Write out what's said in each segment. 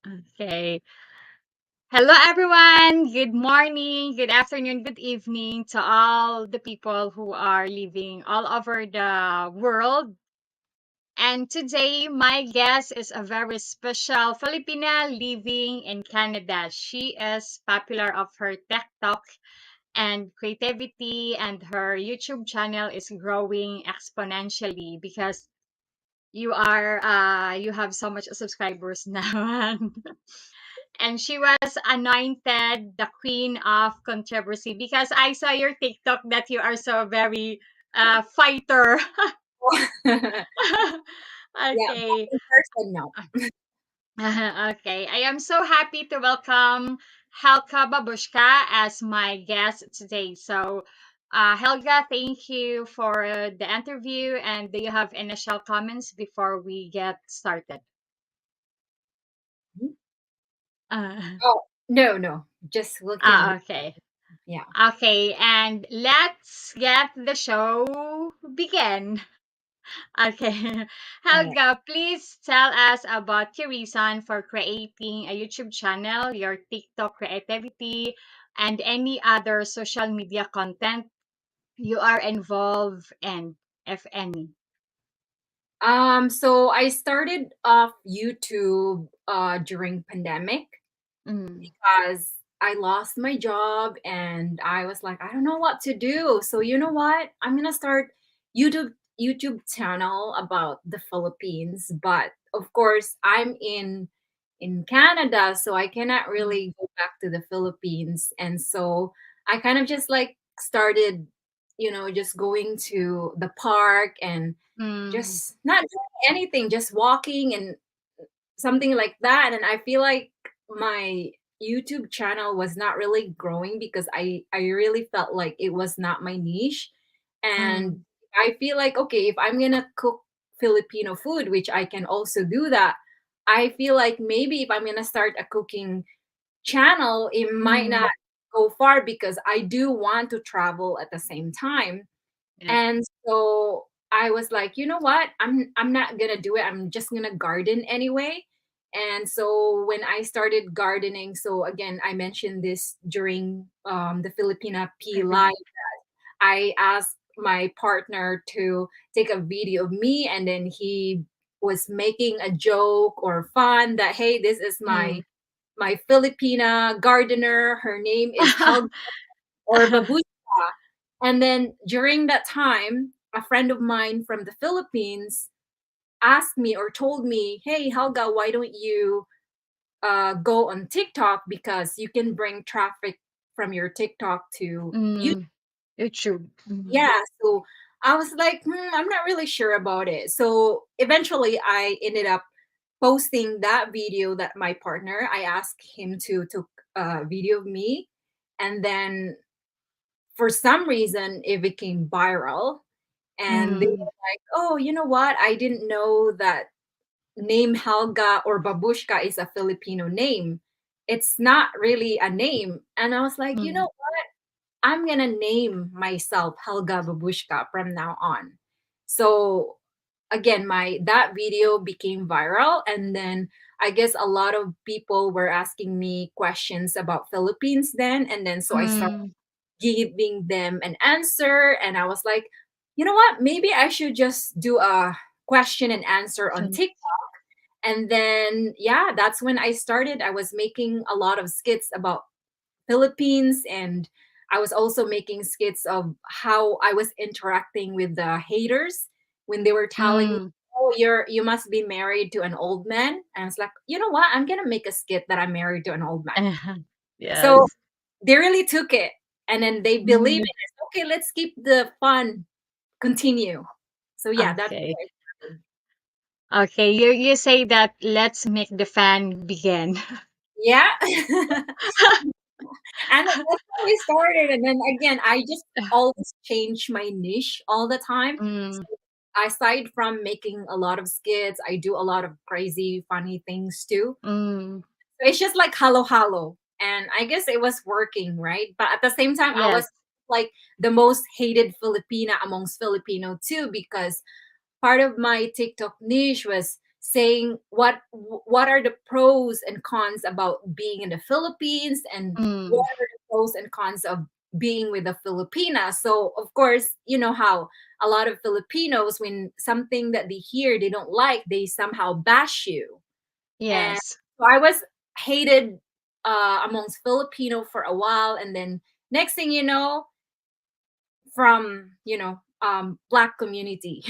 Okay. Hello, everyone. Good morning, good afternoon, good evening to all the people who are living all over the world. And today, my guest is a very special Filipina living in Canada. She is popular of her TikTok and creativity, and her YouTube channel is growing exponentially because you have so much subscribers now. And she was anointed the queen of controversy because I saw your TikTok that you are so very fighter. Yeah, but Okay. in person, no. Okay. I am so happy to welcome Helga Babushka as my guest today. So, Helga, thank you for the interview. And do you have initial comments before we get started? Mhm. Uh, Oh, no, no. Just looking. okay. Yeah. Okay, and let's get the show begin. Okay. All right. Helga, please tell us about your reason for creating a YouTube channel, your TikTok creativity, and any other social media content you are involved in, if any. So I started off YouTube during pandemic Mm. because I lost my job and I was like, I don't know what to do. So you know what? I'm gonna start YouTube channel about the Philippines, but of course I'm in Canada, so I cannot Mm. really go back to the Philippines. And so I kind of just like started, just going to the park and Mm. just not doing anything, just walking and something like that. And I feel like my YouTube channel was not really growing because I really felt like it was not my niche. And Mm. I feel like, okay, if I'm gonna cook Filipino food, which I can also do that, I feel like maybe if I'm gonna start a cooking channel, it might not Mm. go far because I do want to travel at the same time. Yes. And so I was like, you know what? I'm not gonna do it. I'm just gonna garden anyway. And so when I started gardening, so again, I mentioned this during the Filipina P Okay. Live. I asked my partner to take a video of me, and then he was making a joke or fun that, hey, this is my Mm. my Filipina gardener. Her name is Helga or Babushka. And then during that time, a friend of mine from the Philippines asked me or told me, "Hey, Helga, why don't you go on TikTok because you can bring traffic from your TikTok to YouTube?" Mm. YouTube. Mm. Yeah, so I was like, I'm not really sure about it. So eventually, I ended up posting that video that my partner. I asked him to took a video of me, and then for some reason it became viral, and they Mm. were like, oh, you know what, I didn't know that name Helga or Babushka is a Filipino name. It's not really a name. And I was like, you know Mm. what, I'm gonna name myself Helga Babushka from now on. So again, my that video became viral, and then I guess a lot of people were asking me questions about Philippines then, and then so I started Mm. giving them an answer. And I was like, you know what? Maybe I should just do a question and answer on Mm. TikTok. And then, yeah, that's when I started. I was making a lot of skits about Philippines, and I was also making skits of how I was interacting with the haters when they were telling me, Mm. "Oh, you must be married to an old man." And I was like, you know what? I'm gonna make a skit that I'm married to an old man. So Yes. they really took it, and then they believe in Mm. it. Okay, let's keep the fun continue. So yeah, that's Okay. how I started. Okay. You say that let's make the fan begin. Yeah. And that's how we started. And then again, I just always change my niche all the time. Mm. So aside from making a lot of skits, I do a lot of crazy, funny things too. Mm. So it's just like hello, hello. And I guess it was working, right? But at the same time, I Yes. was like the most hated Filipina amongst Filipino too, because part of my TikTok niche was saying what are the pros and cons about being in the Philippines, and what Mm, are the pros and cons of being with a Filipina. So of course, you know how a lot of Filipinos, when something that they hear they don't like, they somehow bash you. And yes. so I was hated amongst Filipino for a while, and then next thing you know, from black community.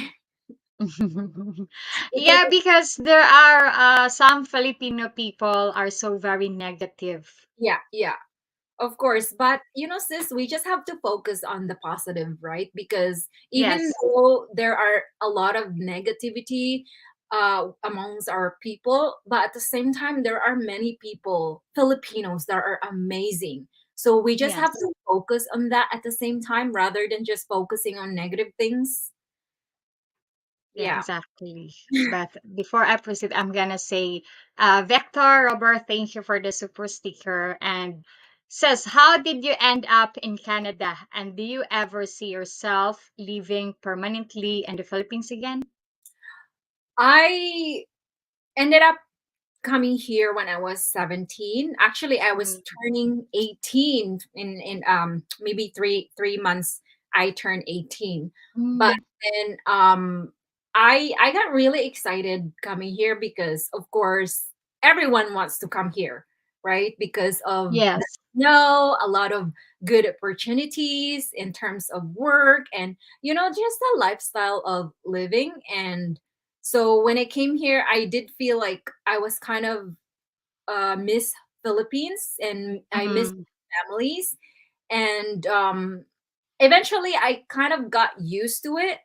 Because Yeah, because there are some Filipino people are so very negative. yeah, yeah, of course. But sis, we just have to focus on the positive, right? Because even Yes, though there are a lot of negativity amongst our people, but at the same time there are many people, Filipinos, that are amazing. So we just have yes. to focus on that at the same time rather than just focusing on negative things. Yeah, Yeah. exactly. But before I proceed, I'm gonna say, Vector Robert, thank you for the super sticker. And says, how did you end up in Canada? And do you ever see yourself living permanently in the Philippines again? I ended up coming here when I was 17. Actually, I was Mm, turning 18 in maybe three months I turned 18. But mm, then I got really excited coming here because of course everyone wants to come here, right? Because of the yes. snow, a lot of good opportunities in terms of work, and just the lifestyle of living. And so when I came here, I did feel like I was kind of miss Philippines, and I miss Mm, families. And eventually I kind of got used to it.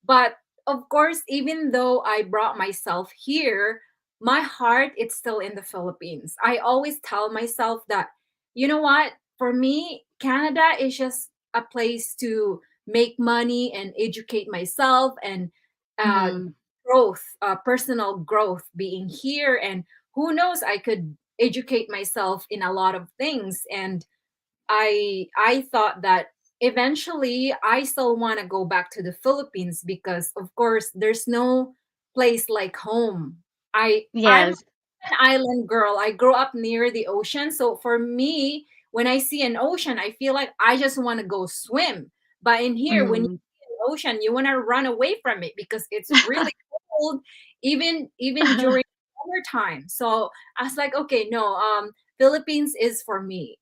But of course, even though I brought myself here, my heart it's still in the Philippines. I always tell myself that, you know what, for me, Canada is just a place to make money and educate myself, and uh, mm, growth, personal growth being here. And who knows, I could educate myself in a lot of things. And I thought that eventually I still want to go back to the Philippines because of course there's no place like home. I'm yes. an island girl. I grew up near the ocean, so for me, when I see an ocean, I feel like I just want to go swim. But in here, when you Mm. see an ocean, you want to run away from it because it's really cold, even during summertime. So I was like, okay, no, Philippines is for me.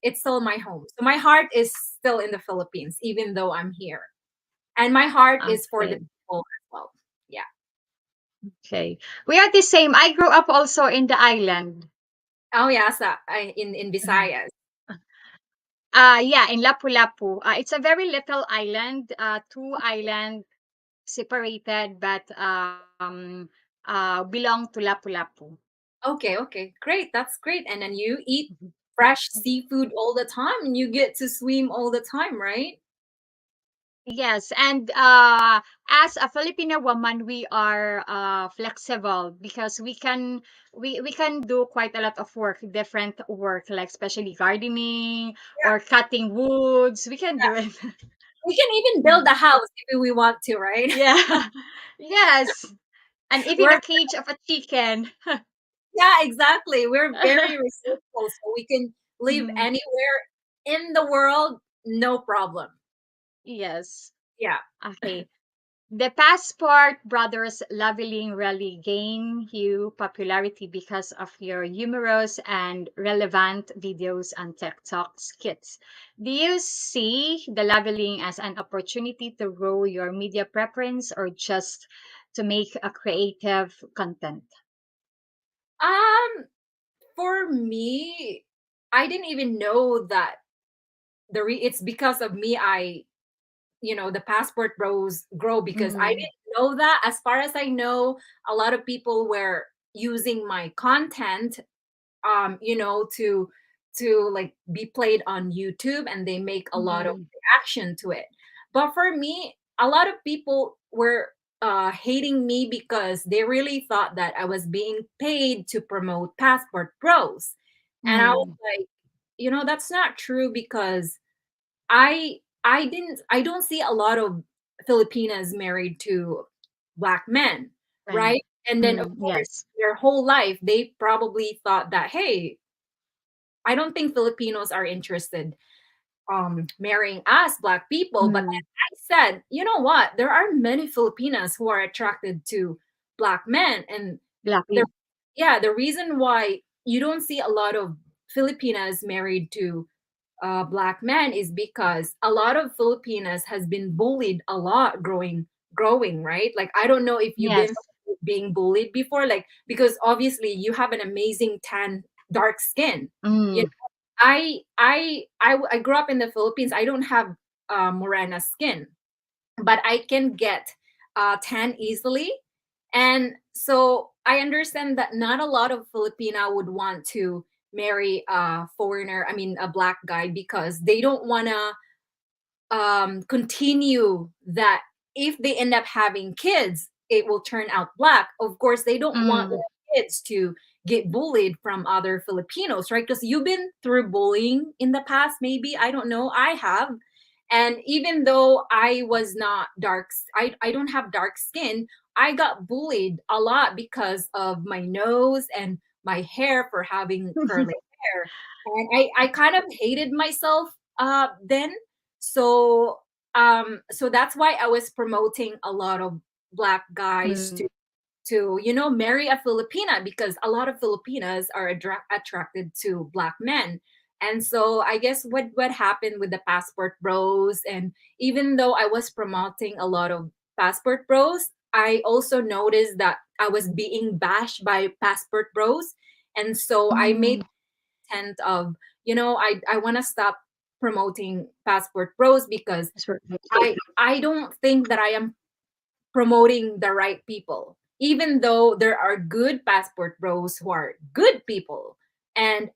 It's still my home. So my heart is still in the Philippines, even though I'm here. And my heart is for the Okay. people as well. Yeah. Okay. We are the same. I grew up also in the island. Oh yeah, so in Visayas. Yeah, in Lapu-Lapu. It's a very little island, two island separated, but belong to Lapu-Lapu. Okay, okay, great. That's great. And then you eat fresh seafood all the time, and you get to swim all the time, right? Yes, and as a Filipino woman, we are flexible because we can do quite a lot of work, different work, like especially gardening or cutting woods. We can do it. We can even build a house if we want to, right? Yeah. Yes. And even We're a cage of a chicken. Yeah, exactly. We're very resourceful, so we can live Mhm. anywhere in the world, no problem. Yes. Yeah. Okay. The Passport Brothers Leveling really gain you popularity because of your humorous and relevant videos and TikTok skits. Do you see the leveling as an opportunity to grow your media preference or just to make a creative content? Um, for me, I didn't even know that it's because of me the passport bros grow, because I Mm, didn't know that. As far as I know, a lot of people were using my content to like be played on YouTube, and they make a lot of mm, reaction to it. But for me, a lot of people were hating me because they really thought that I was being paid to promote Passport Bros. And I was mm, like, that's not true, because I don't see a lot of Filipinas married to black men, right. right? And then, of course, Yes. their whole life, they probably thought that, hey, I don't think Filipinos are interested marrying us black people. But Mm. then I said, you know what? There are many Filipinas who are attracted to black men. And the Lucky. yeah, the reason why you don't see a lot of Filipinas married to black men is because a lot of Filipinas has been bullied a lot growing, right? Like I don't know if you've been Yes. being bullied before, like because obviously you have an amazing tan dark skin. You Mm. know, I grew up in the Philippines. I don't have morena skin, but I can get tan easily. And so I understand that not a lot of Filipina would want to marry a foreigner, I mean, a black guy, because they don't want to continue that if they end up having kids, it will turn out black. Of course, they don't want Mm. their kids to get bullied from other Filipinos, right? Because you've been through bullying in the past, maybe. I don't know. I have. And even though I was not dark, I don't have dark skin, I got bullied a lot because of my nose and my hair for having curly hair. And I kind of hated myself then. So that's why I was promoting a lot of black guys Mm. to marry a Filipina, because a lot of Filipinas are attracted to black men. And so I guess what happened with the passport bros, and even though I was promoting a lot of passport bros, I also noticed that I was being bashed by passport bros. And so I made Mm. intent of, I want to stop promoting passport bros, because That's right. I don't think that I am promoting the right people, even though there are good passport bros who are good people. And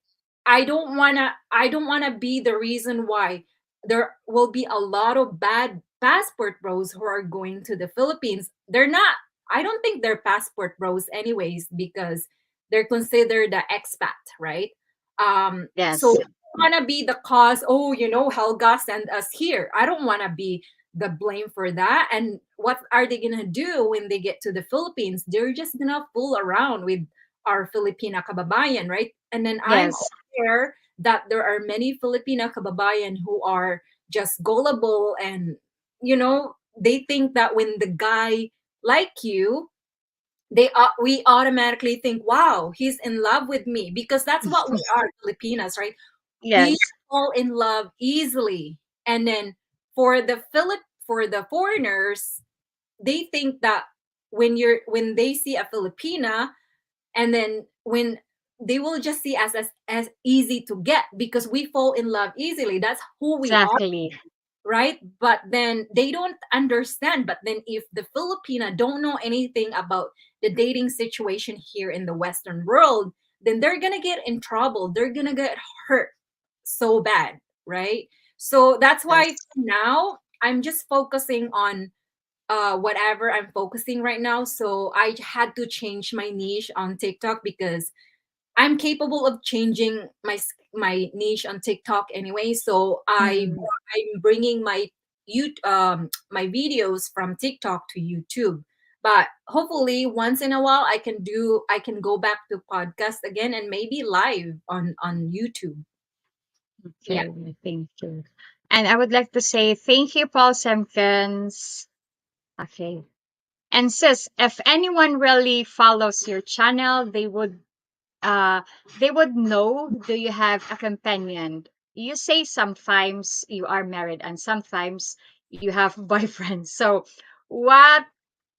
I don't want to be the reason why there will be a lot of bad passport bros who are going to the Philippines. They're not, I don't think they're passport bros anyways, because they're considered the expat, right? So Yes. I want to be the cause, oh, Helga sent us here. I don't want to be the blame for that. And what are they gonna do when they get to the Philippines? They're just gonna fool around with our Filipina kababayan, right? And then I'm Yes. aware that there are many Filipina kababayan who are just gullible, and they think that when the guy like you, we automatically think, wow, he's in love with me, because that's what we are, Filipinas, right? We Yes. fall in love easily. And then for the foreigners, they think that when they see a Filipina, and then when they will just see us as easy to get, because we fall in love easily. That's who we are, Exactly. right? But then they don't understand. But then if the Filipina don't know anything about the dating situation here in the Western world, then they're gonna get in trouble. They're gonna get hurt so bad, right? So that's why Yes. now I'm just focusing on whatever I'm focusing right now. So I had to change my niche on TikTok, because I'm capable of changing my niche on TikTok anyway. So Mm. I'm bringing my videos from TikTok to YouTube. But hopefully once in a while I can go back to podcast again, and maybe live on YouTube. Yeah. Okay. Thank you. And I would like to say thank you, Paul Semkins. Okay. And sis, if anyone really follows your channel, uh they would know, do you have a companion? You say sometimes you are married and sometimes you have boyfriends. So what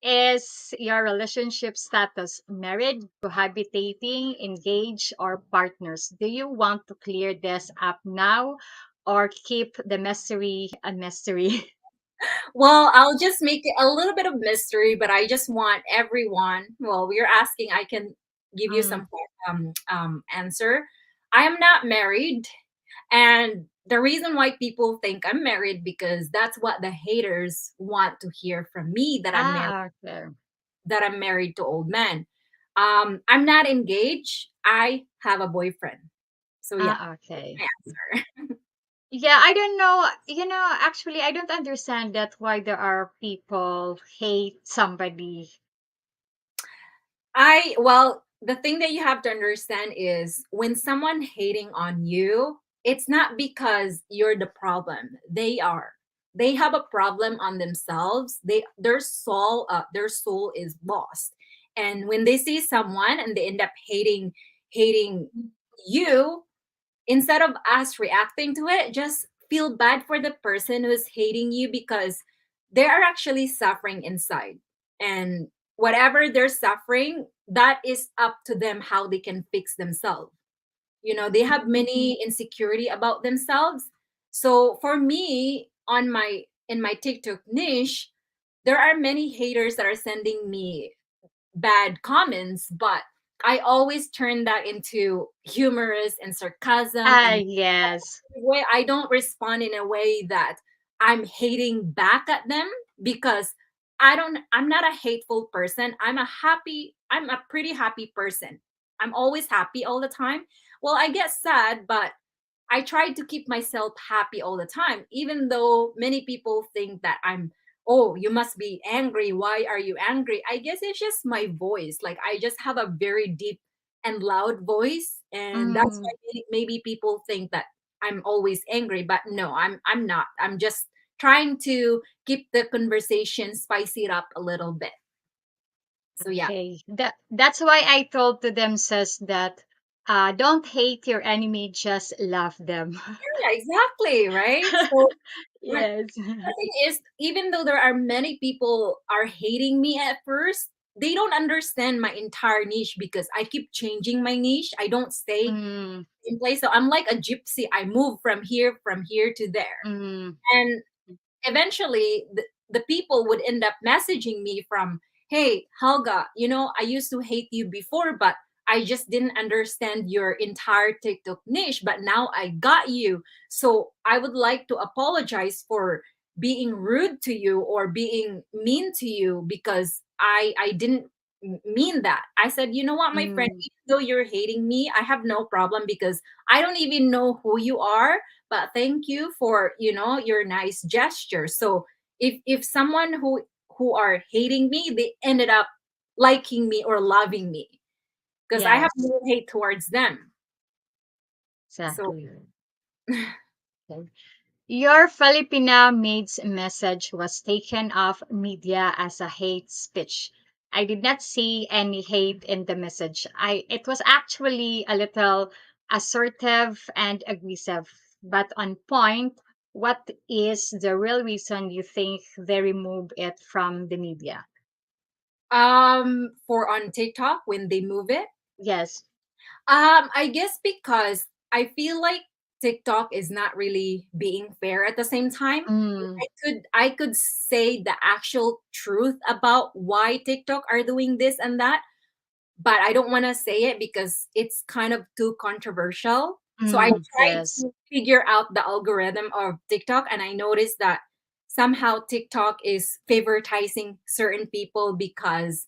is your relationship status? Married, cohabitating, engaged, or partners? Do you want to clear this up now or keep the mystery a mystery? Well, I'll just make it a little bit of mystery, but I just want everyone. Well, you're asking, I can give you Mm. some answer. I am not married, and the reason why people think I'm married, because that's what the haters want to hear from me, Okay. that I'm married to old men. I'm not engaged. I have a boyfriend. So yeah, Okay. my answer. Yeah, I don't know. Actually, I don't understand that why there are people hate somebody. Well, the thing that you have to understand is when someone hating on you, it's not because you're the problem. They are. They have a problem on themselves. Their soul is lost. And when they see someone and they end up hating you, instead of us reacting to it, just feel bad for the person who's hating you because they are actually suffering inside. And whatever they're suffering, that is up to them how they can fix themselves. They have many insecurity about themselves. So for me, on my in my TikTok niche, there are many haters that are sending me bad comments, but I always turn that into humorous and sarcasm Ah, and yes. way. I don't respond in a way that I'm hating back at them, because I'm not a hateful person. I'm a pretty happy person. I'm always happy all the time. Well, I get sad, but I try to keep myself happy all the time, even though many people think that oh, you must be angry. Why are you angry? I guess it's just my voice. Like, I just have a very deep and loud voice. And that's Mm, why maybe people think that I'm always angry. But no, I'm not. I'm just trying to keep the conversation, spicy it up a little bit. So yeah. okay. That's why I told to them says that don't hate your enemy, just love them. Yeah, exactly. Right. So when Yes. the thing is, even though there are many people are hating me at first, they don't understand my entire niche because I keep changing my niche. I don't stay Mm, in place. So I'm like a gypsy. I move from here to there. mm, And eventually the people would end up messaging me from, hey Helga, I used to hate you before, but I just didn't understand your entire TikTok niche, but now I got you. So I would like to apologize for being rude to you or being mean to you, because I didn't mean that. I said, you know what, my friend, mm. even though you're hating me, I have no problem, because I don't even know who you are, but thank you for your nice gesture. So if someone who are hating me, they ended up liking me or loving me, because I have Yes, no hate towards them. So exactly. Okay. Your Filipina maid's message was taken off media as a hate speech. I did not see any hate in the message. It was actually a little assertive and aggressive, but on point. What is the real reason you think they removed it from the media? for on TikTok when they move it, Yes. I guess because I feel like TikTok is not really being fair at the same time. Mm, I could say the actual truth about why TikTok are doing this and that, but I don't want to say it because it's kind of too controversial. So I tried yes. to figure out the algorithm of TikTok, and I noticed that somehow TikTok is favoritizing certain people because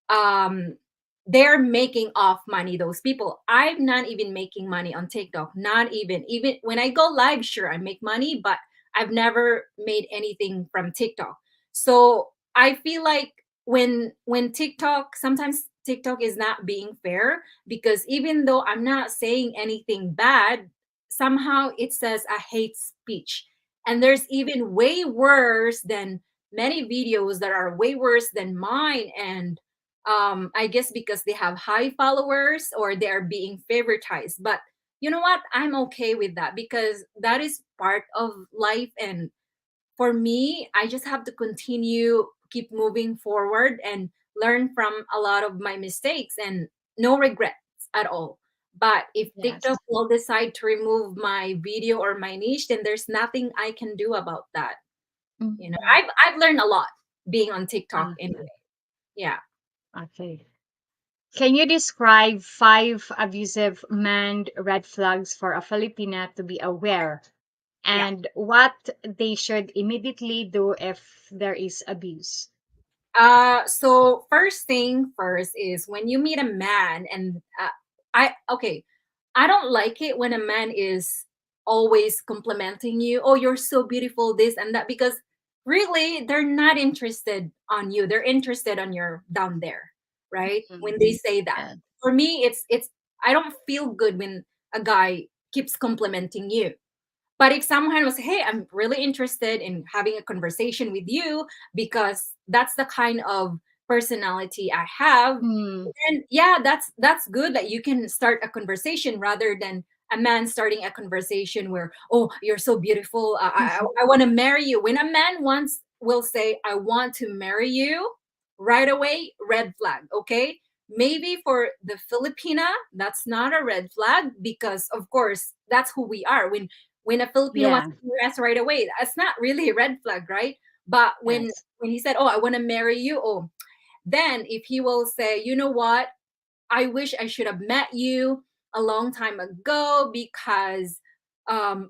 um they're making off money. Those people, I'm not even making money on TikTok, not even when I go live. Sure, I make money, but I've never made anything from TikTok. So I feel like when TikTok, sometimes TikTok is not being fair, because even though I'm not saying anything bad, somehow it says a hate speech. And there's even way worse than many videos that are way worse than mine. And I guess because they have high followers or they're being favoritized. But you know what, I'm okay with that, because that is part of life. And for me, I just have to continue, keep moving forward, and learn from a lot of my mistakes, and no regrets at all. But if TikTok Yes. will decide to remove my video or my niche, then there's nothing I can do about that. Mhm. I've learned a lot being on TikTok anyway. Okay. Yeah. Okay. Can you describe five abusive man red flags for a Filipina to be aware, Yeah. and what they should immediately do if there is abuse? So first thing first is when you meet a man, and I don't like it when a man is always complimenting you. Oh, you're so beautiful, this and that, because really they're not interested on you. They're interested on your down there. right? Mm. When they say that. Yeah. For me, it's I don't feel good when a guy keeps complimenting you. But if someone was, hey, I'm really interested in having a conversation with you because that's the kind of personality I have, Mm. then yeah, that's good that you can start a conversation rather than a man starting a conversation where, oh, you're so beautiful, I want to marry you. When a man wants will say, I want to marry you, right away, red flag. Okay, maybe for the Filipina, that's not a red flag because of course that's who we are. When a Filipino wants Yeah. to marry us right away, that's not really a red flag, right? But Yes. when he said, oh, I want to marry you, oh, then if he will say, you know what, I wish I should have met you a long time ago because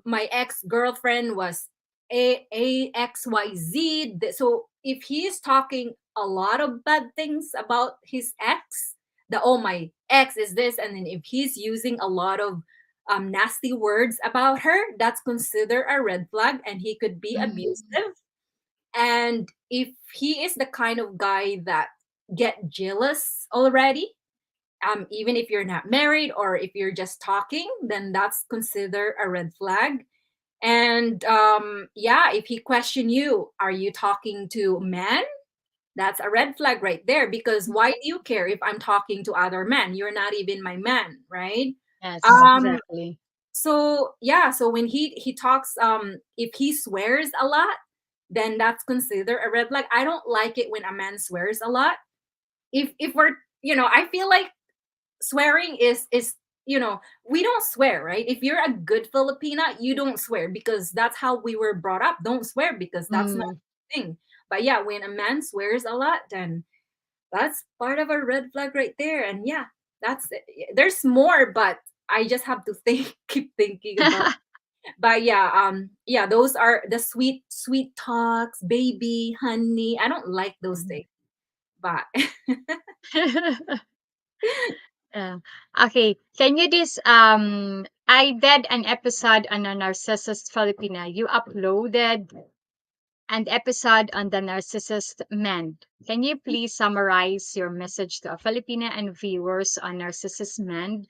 my ex girlfriend was AXYZ. So if he's talking a lot of bad things about his ex, the, oh, my ex is this, and then if he's using a lot of nasty words about her, that's considered a red flag and he could be Mm. abusive. And if he is the kind of guy that get jealous already, even if you're not married or if you're just talking, then that's considered a red flag. And yeah, if he question you, are you talking to men? That's a red flag right there because why do you care if I'm talking to other men? You're not even my man, right? Yes, Um, exactly. so yeah, so when he talks, if he swears a lot, then that's considered a red flag. I don't like it when a man swears a lot. If we're, I feel like swearing is, we don't swear, right? If you're a good Filipina, you don't swear because that's how we were brought up. Don't swear because that's not Mm. a thing. But yeah, when a man swears a lot, then that's part of a red flag right there. And yeah, that's it. There's more, but I just have to think, keep thinking about. But yeah, yeah, those are the sweet, sweet talks, baby, honey. I don't like those things, but Yeah. Okay. Can you this I did an episode on a narcissist Filipina. You uploaded an episode on the narcissist man. Can you please summarize your message to a Filipina and viewers on narcissist man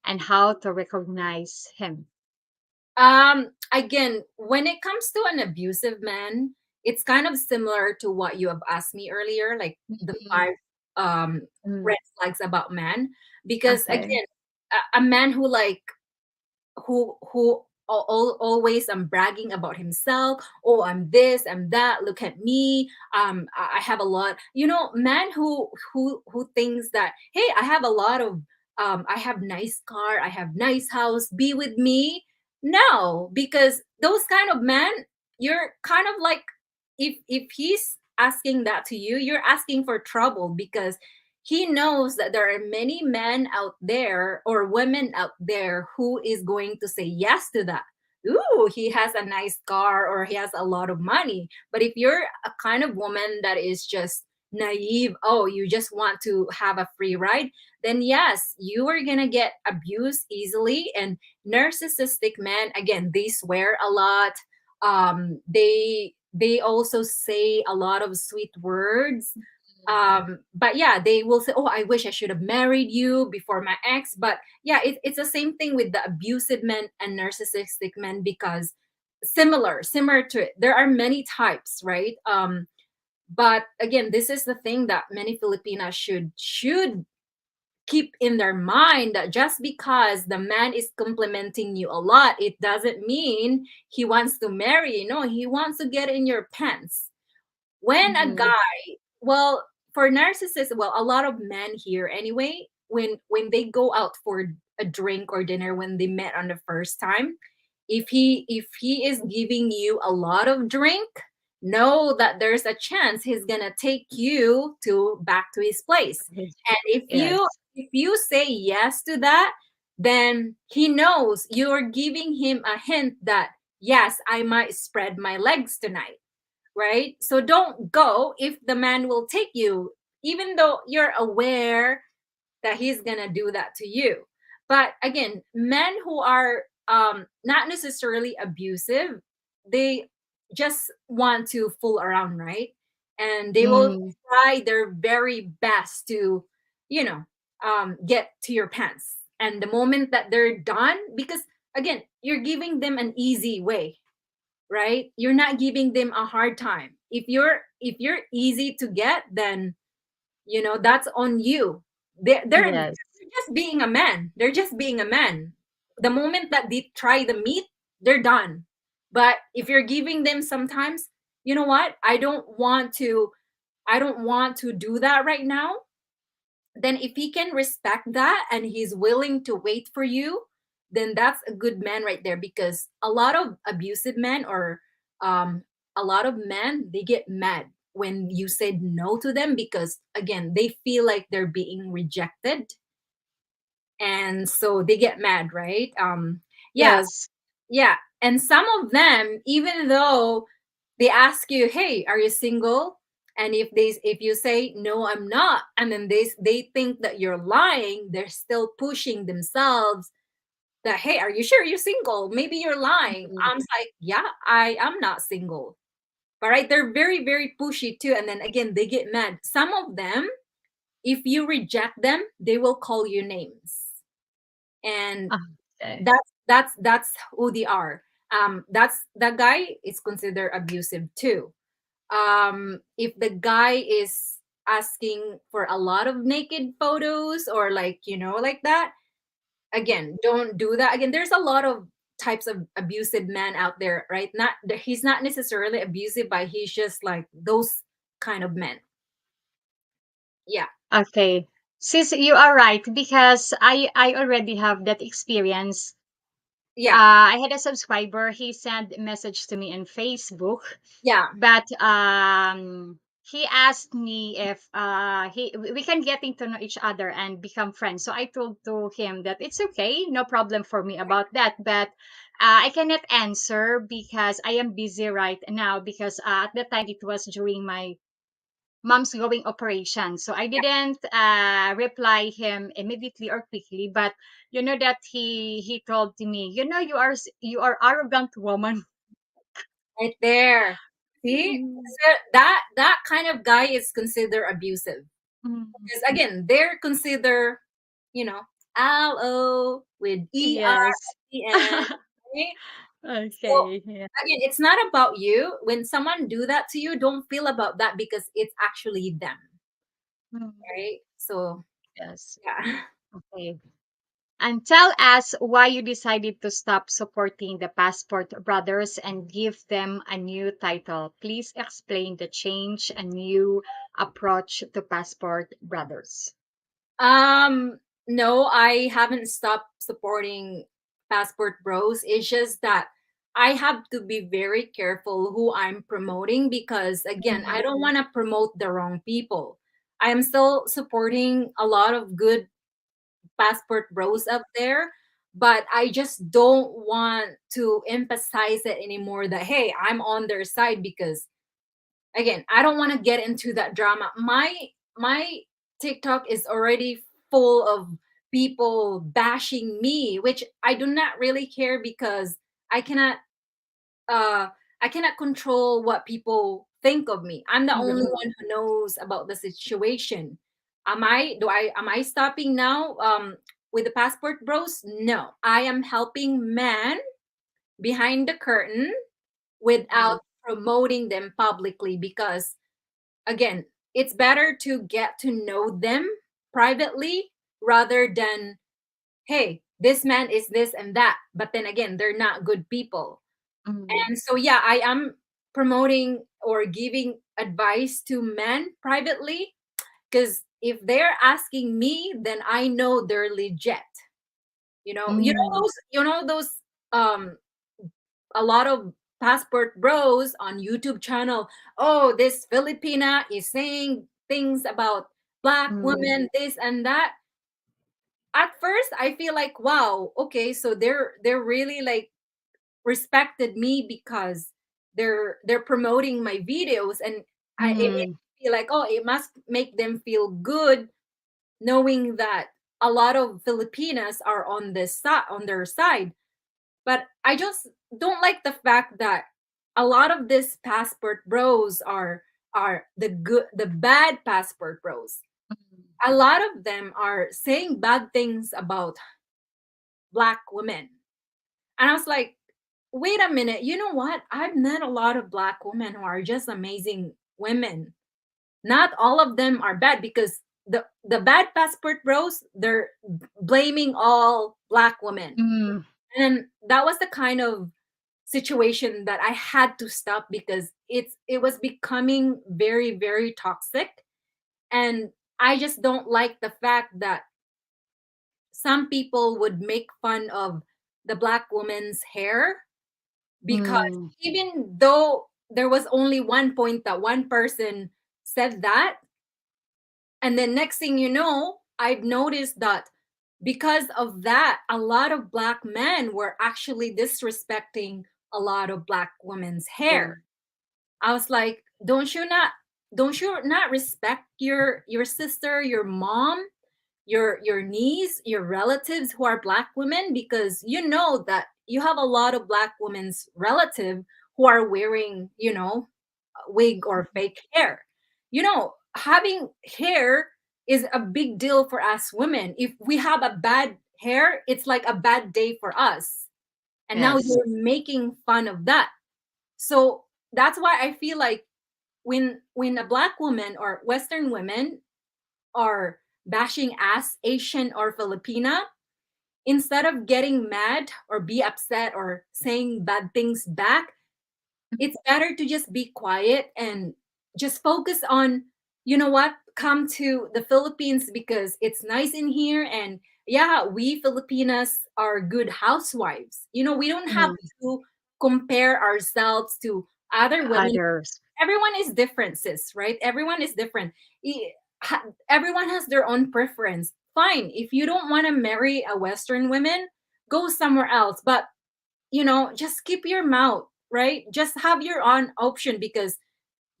and how to recognize him? again, when it comes to an abusive man, it's kind of similar to what you have asked me earlier, like the Mhm. five um Mm. red flags about men. Because Okay. again, a man who like always bragging about himself, oh, I'm this, I'm that, look at me, I have a lot, man who thinks that, hey, I have a lot of I have nice car, I have nice house, be with me. No, because those kind of men, you're kind of like, if he's asking that to you, you're asking for trouble because he knows that there are many men out there or women out there who is going to say yes to that. Ooh, he has a nice car or he has a lot of money. But if you're a kind of woman that is just naive, oh, you just want to have a free ride, then yes, you are going to get abused easily. And narcissistic men, again, they swear a lot. They also say a lot of sweet words, but yeah, they will say, oh, I wish I should have married you before my ex. But yeah, it's the same thing with the abusive men and narcissistic men because similar to it, there are many types, right? But again, this is the thing that many Filipinas should keep in their mind, that just because the man is complimenting you a lot, it doesn't mean he wants to marry you. No, he wants to get in your pants. When a Mhm. guy, well, for narcissists, well, a lot of men here anyway, when they go out for a drink or dinner, when they met on the first time, if he is giving you a lot of drink, know that there's a chance he's gonna take you to back to his place. And Yes. if you say yes to that, then he knows you're giving him a hint that, yes, I might spread my legs tonight, right? So don't go if the man will take you, even though you're aware that he's gonna do that to you. But again, men who are not necessarily abusive, they just want to fool around, right? And they will Mm. try their very best to you know, get to your pants. And the moment that they're done, because again, you're giving them an easy way, right? You're not giving them a hard time. If you're easy to get, then that's on you. They're Yes. just being a man. They're just being a man. The moment that they try the meat, they're done. But if you're giving them sometimes, you know what? I don't want to do that right now. Then if he can respect that and he's willing to wait for you, then that's a good man right there. Because a lot of abusive men, or um a lot of men, they get mad when you said no to them, because again, they feel like they're being rejected, and so they get mad, right? Yeah. Yes. Yeah. And some of them, even though they ask you, "Hey, are you single?" And if you say, "No, I'm not," and then they think that you're lying, they're still pushing themselves that, "Hey, are you sure you're single? Maybe you're lying." Mm. I'm like, "Yeah, I am not single." But right, they're very, very pushy too. And then again, they get mad. Some of them, if you reject them, they will call you names. And Okay. that's who they are. That's that guy is considered abusive too. If the guy is asking for a lot of naked photos, or like like that, again, don't do that. Again, there's a lot of types of abusive men out there, right? Not he's not necessarily abusive, but he's just like those kind of men. Yeah. Okay. Sis, you are right because I already have that experience. Yeah. I had a subscriber. He sent a message to me in Facebook, Yeah. but he asked me if we can getting to know each other and become friends. So I told to him that it's okay, no problem for me about that, but I cannot answer because I am busy right now because at the time it was during my mom's going operation. So I didn't reply him immediately or quickly, but you know that he told to me, you know, you are arrogant woman. Right there. See? Mm. So that kind of guy is considered abusive. Mm. Because again, they're considered, you know, LO with ER Yes. at the end. Right? So Okay. Yeah. again, it's not about you. When someone do that to you, don't feel about that, because it's actually them. Mm. Right? So Yes. yeah. Okay. And tell us why you decided to stop supporting the Passport Brothers and give them a new title. Please explain the change and new approach to Passport Brothers. No, I haven't stopped supporting Passport Bros. It's just that I have to be very careful who I'm promoting, because again, I Mm. don't want to promote the wrong people. I am still supporting a lot of good Passport Bros out there, but I just don't want to emphasize it anymore that, hey, I'm on their side, because again, I don't want to get into that drama. My TikTok is already full of people bashing me, which I do not really care, because I cannot uh I cannot control what people think of me. I'm the only Yes. one who knows about the situation. Am I stopping now with the Passport Bros? No. I am helping man behind the curtain Mm. without promoting them publicly, because again, it's better to get to know them privately, rather than, hey, this man is this and that, but then again, they're not good people. Mm. And so yeah, I am promoting or giving advice to men privately, because if they're asking me, then I know they're legit. Mm. Those um a lot of Passport Bros on YouTube channel. Oh, this Filipina is saying things about black Mm. women, this and that. At first, I feel like, wow, okay, so they're really like respected me, because they're promoting my videos, and it made Mm. me feel like, oh, it must make them feel good, knowing that a lot of Filipinas are on their side. But I just don't like the fact that a lot of these Passport Bros are the bad Passport Bros. a lot of them are saying bad things about Black women. And I was like, wait a minute, you know what? I've met a lot of Black women who are just amazing women. Not all of them are bad, because the bad passport bros, they're blaming all Black women. Mm, And that was the kind of situation that I had to stop, because it was becoming very, very toxic. And I just don't like the fact that some people would make fun of the Black woman's hair, because mm, even though there was only one point that one person said that, and then next thing you know, I've noticed that because of that, a lot of Black men were actually disrespecting a lot of Black women's hair. okay. I was like, don't you not respect your sister, your mom, your niece, your relatives who are Black women, because you know that you have a lot of Black women's relative who are wearing, a wig or fake hair. Having hair is a big deal for us women. If we have a bad hair, it's like a bad day for us. And now Yes. you're making fun of that. So that's why I feel like when a Black woman or Western women are bashing us, Asian or Filipina, instead of getting mad or be upset or saying bad things back, it's better to just be quiet and just focus on, you know what, come to the Philippines because it's nice in here. And yeah, we Filipinas are good housewives. We don't have Mm, to compare ourselves to other women. others. Everyone is different, sis, right? Everyone is different. Everyone has their own preference. Fine, if you don't want to marry a Western woman, go somewhere else. But just keep your mouth, right? Just have your own option, because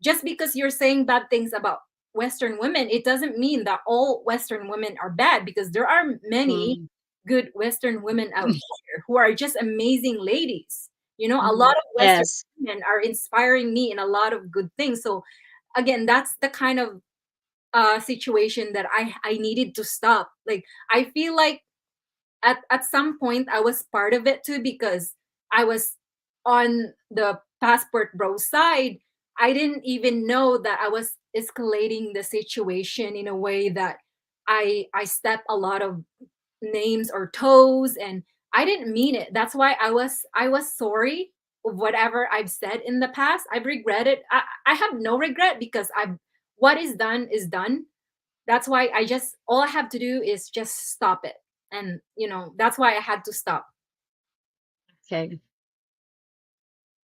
just because you're saying bad things about Western women, it doesn't mean that all Western women are bad, because there are many Mm, good Western women out here who are just amazing ladies. A mm, lot of Western yes. women are inspiring me in a lot of good things. So again, that's the kind of situation that I needed to stop. Like, I feel like at some point I was part of it too, because I was on the passport bro side. I didn't even know that I was escalating the situation in a way that I step a lot of names or toes, and I didn't mean it. That's why I was sorry of whatever I've said in the past. I've regretted. I have no regret, because I what is done is done. That's why all I have to do is just stop it. And that's why I had to stop. Okay.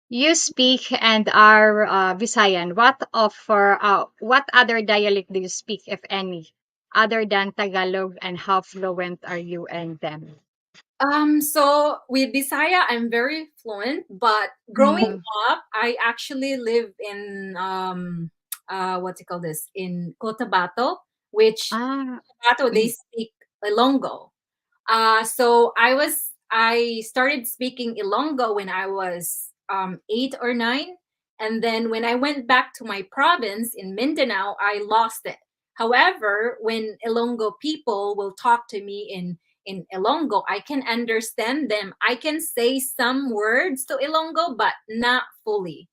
You speak and are Visayan. What other dialect do you speak, if any, other than Tagalog, and how fluent are you in them? So with Bisaya, I'm very fluent, but growing Mm. up, I actually live in what's it called this, in Cotabato, which Ah, Cotabato they mm, speak Ilonggo. So I started speaking Ilonggo when I was 8 or 9, and then when I went back to my province in Mindanao, I lost it. However, when Ilonggo people will talk to me in Ilonggo, I can understand them. I can say some words to Ilonggo, but not fully.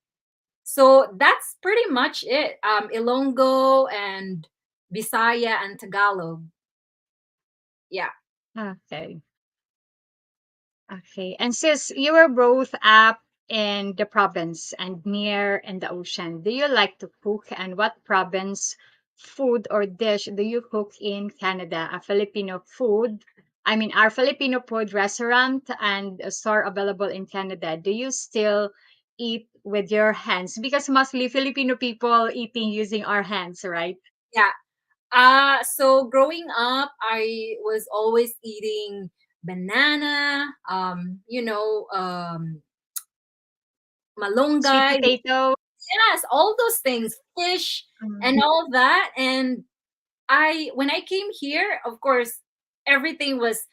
So that's pretty much it. Ilonggo and Bisaya and Tagalog. Yeah. okay. Okay. And since you were both up in the province and near in the ocean, do you like to cook? And what province food or dish do you cook in Canada? A Filipino food? I mean, our Filipino food restaurant and a store available in Canada. Do you still eat with your hands? Because mostly Filipino people eating using our hands, right? Yeah. So growing up, I was always eating banana, Sweet malunggay. potato. Yes, all those things, fish and Mm, all that. And when I came here, of course, everything was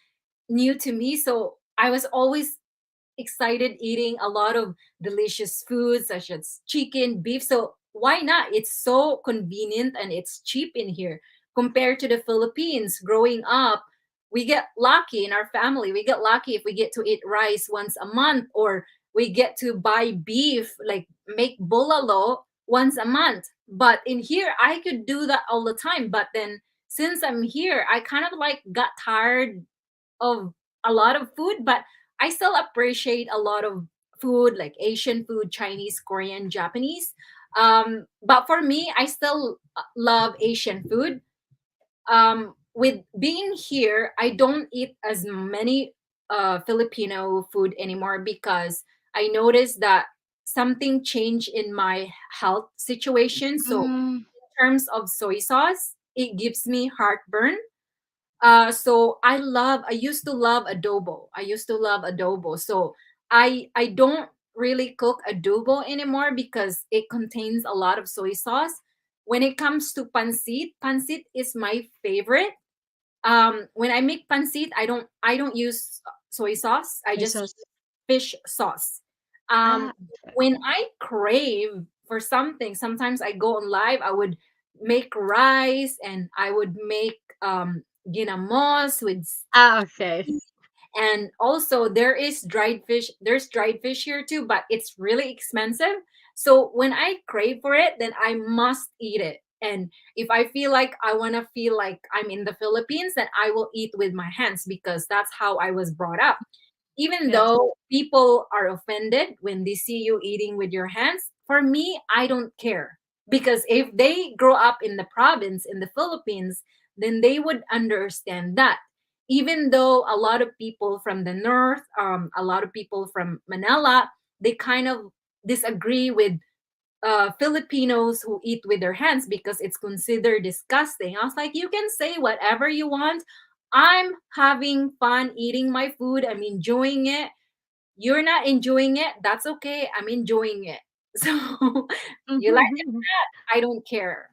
new to me. So I was always excited eating a lot of delicious foods such as chicken, beef. So why not? It's so convenient and it's cheap in here. compared to the Philippines. Growing up, we get lucky in our family. We get lucky if we get to eat rice once a month, or we get to buy beef, like make bulalo once a month. But in here, I could do that all the time. But then since I'm here, I kind of like got tired of a lot of food, but I still appreciate a lot of food like Asian food, Chinese, Korean, Japanese. But for me, I still love Asian food. With being here, I don't eat as many Filipino food anymore because I noticed that something changed in my health situation. So, Mm, in terms of soy sauce, it gives me heartburn. So I used to love adobo. I used to love adobo. So I don't really cook adobo anymore because it contains a lot of soy sauce. When it comes to pancit, pancit is my favorite. When I make pancit, I don't use soy sauce. I soy just sauce. use fish sauce. Um, Ah, okay. when I crave for something, sometimes I go on live. I would make rice and I would make ginamos with Ah, okay. and also there is dried fish. There's dried fish here too, but it's really expensive. So when I crave for it, then I must eat it. And if I feel like I want to feel like I'm in the Philippines, then I will eat with my hands because that's how I was brought up. Even Yes. though people are offended when they see you eating with your hands, for me, I don't care. Because if they grow up in the province in the Philippines, then they would understand that. Even though a lot of people from the north, a lot of people from Manila, they kind of disagree with Filipinos who eat with their hands because it's considered disgusting. I was like, you can say whatever you want. I'm having fun eating my food. I'm enjoying it. You're not enjoying it. That's okay. I'm enjoying it. So you like it? I don't care.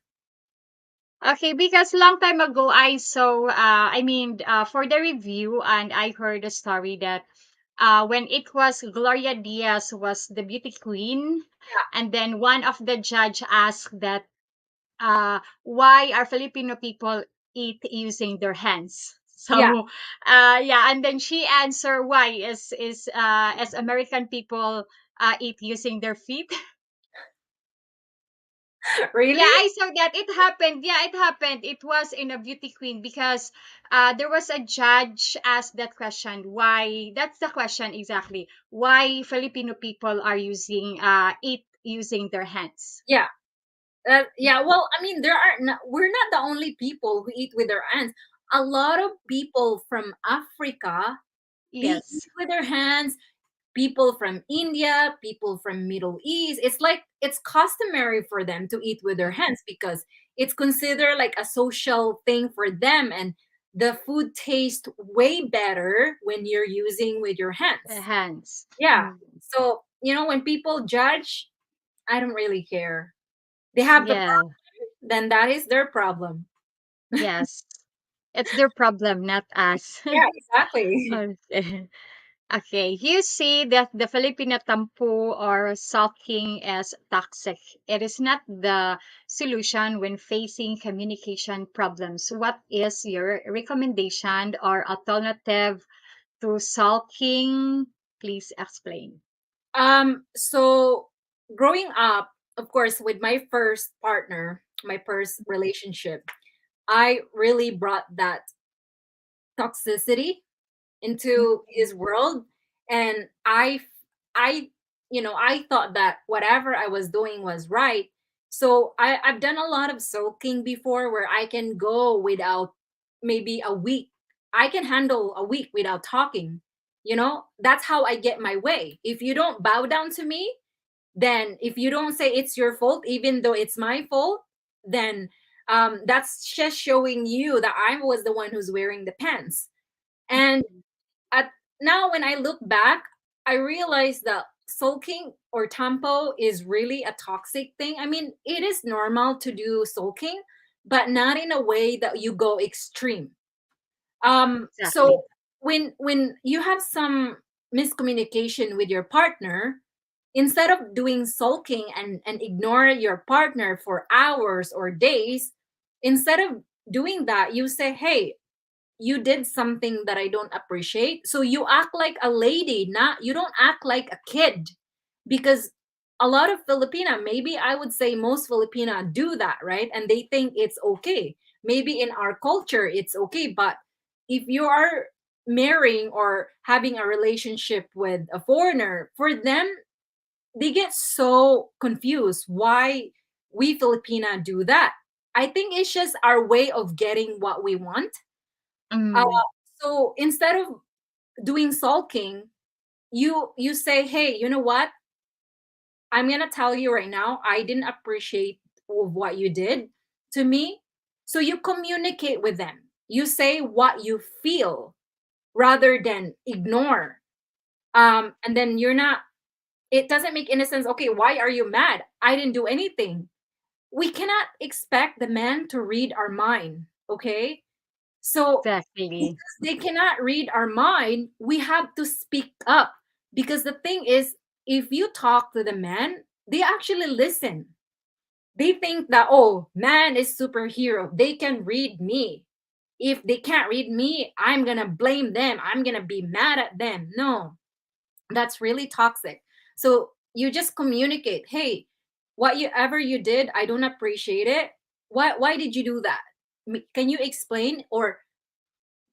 Okay, because long time ago I saw, I mean, for the review, and I heard a story that when it was Gloria Diaz was the beauty queen, and then one of the judge asked that why are Filipino people eat using their hands? Yeah, So, yeah, and then she answered why is as American people eat using their feet. Yeah, really? I saw that. It happened. Yeah, it happened. It was in a beauty queen because there was a judge asked that question. Why? That's the question exactly. Why Filipino people are using eat using their hands? Yeah. Yeah, well, I mean, we're not the only people who eat with their hands. A lot of people from Africa, they eat Yes, with their hands. People from India, people from Middle East. It's like it's customary for them to eat with their hands because it's considered like a social thing for them, and the food tastes way better when you're using with your the hands. hands. Yeah. Mm. So, when people judge, I don't really care. They have the Yeah. problem, then that is their problem. Yes. It's their problem, not us. Yeah, exactly. Okay. Okay, you see that the Filipino tampo or sulking is toxic. It is not the solution when facing communication problems. What is your recommendation or alternative to sulking? Please explain. So growing up, of course, with my first partner, my first relationship, I really brought that toxicity into his world, and I I thought that whatever I was doing was right. So I've done a lot of sulking before where I can go without maybe a week. I can handle a week without talking. That's how I get my way. If you don't bow down to me, then if you don't say it's your fault even though it's my fault, then that's just showing you that I was the one who's wearing the pants. And at now when I look back, I realize that sulking or tampo is really a toxic thing. I mean, it is normal to do sulking, but not in a way that you go extreme. So Exactly. when you have some miscommunication with your partner, instead of doing sulking and ignore your partner for hours or days, instead of doing that, you say, hey, you did something that I don't appreciate. So you act like a lady, not you don't act like a kid. Because a lot of Filipina, maybe I would say most Filipina do that, right? And they think it's okay. Maybe in our culture it's okay, but if you are marrying or having a relationship with a foreigner, for them they get so confused why we Filipina do that. I think it's just our way of getting what we want. uh, Mm, so instead of doing sulking, you say, hey, you know what, I'm gonna tell you right now, I didn't appreciate of what you did to me. So you communicate with them, you say what you feel rather than ignore. And then you're not, it doesn't make any sense. Okay, why are you mad? I didn't do anything. We cannot expect the man to read our mind, okay? So exactly. because they cannot read our mind, we have to speak up. Because the thing is, if you talk to the man, they actually listen. They think that, oh, man is superhero. They can read me. If they can't read me, I'm gonna blame them. I'm gonna be mad at them. No, that's really toxic. So you just communicate, hey, whatever you did, I don't appreciate it. Why did you do that? Can you explain? Or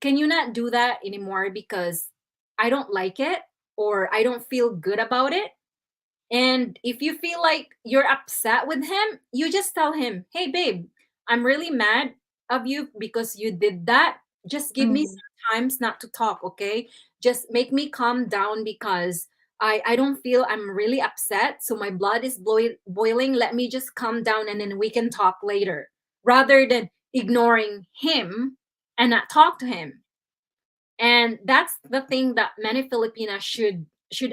can you not do that anymore because I don't like it or I don't feel good about it? And if you feel like you're upset with him, you just tell him, hey, babe, I'm really mad of you because you did that. Just give me Mm. some times not to talk, okay? Just make me calm down because I don't feel, I'm really upset. So my blood is boiling. Let me just calm down and then we can talk later rather than ignoring him and not talk to him. And that's the thing that many Filipinas should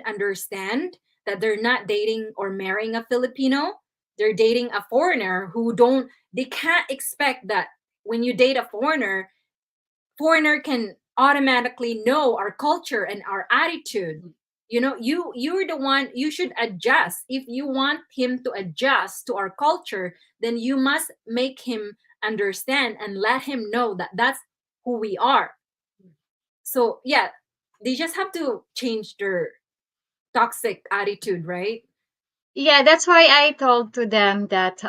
understand, that they're not dating or marrying a Filipino. They're dating a foreigner who don't, they can't expect that when you date a foreigner can automatically know our culture and our attitude. You know, you're the one, you should adjust. If you want him to adjust to our culture, then you must make him understand and let him know that that's who we are. So yeah, they just have to change their toxic attitude, right? Yeah, that's why I told to them that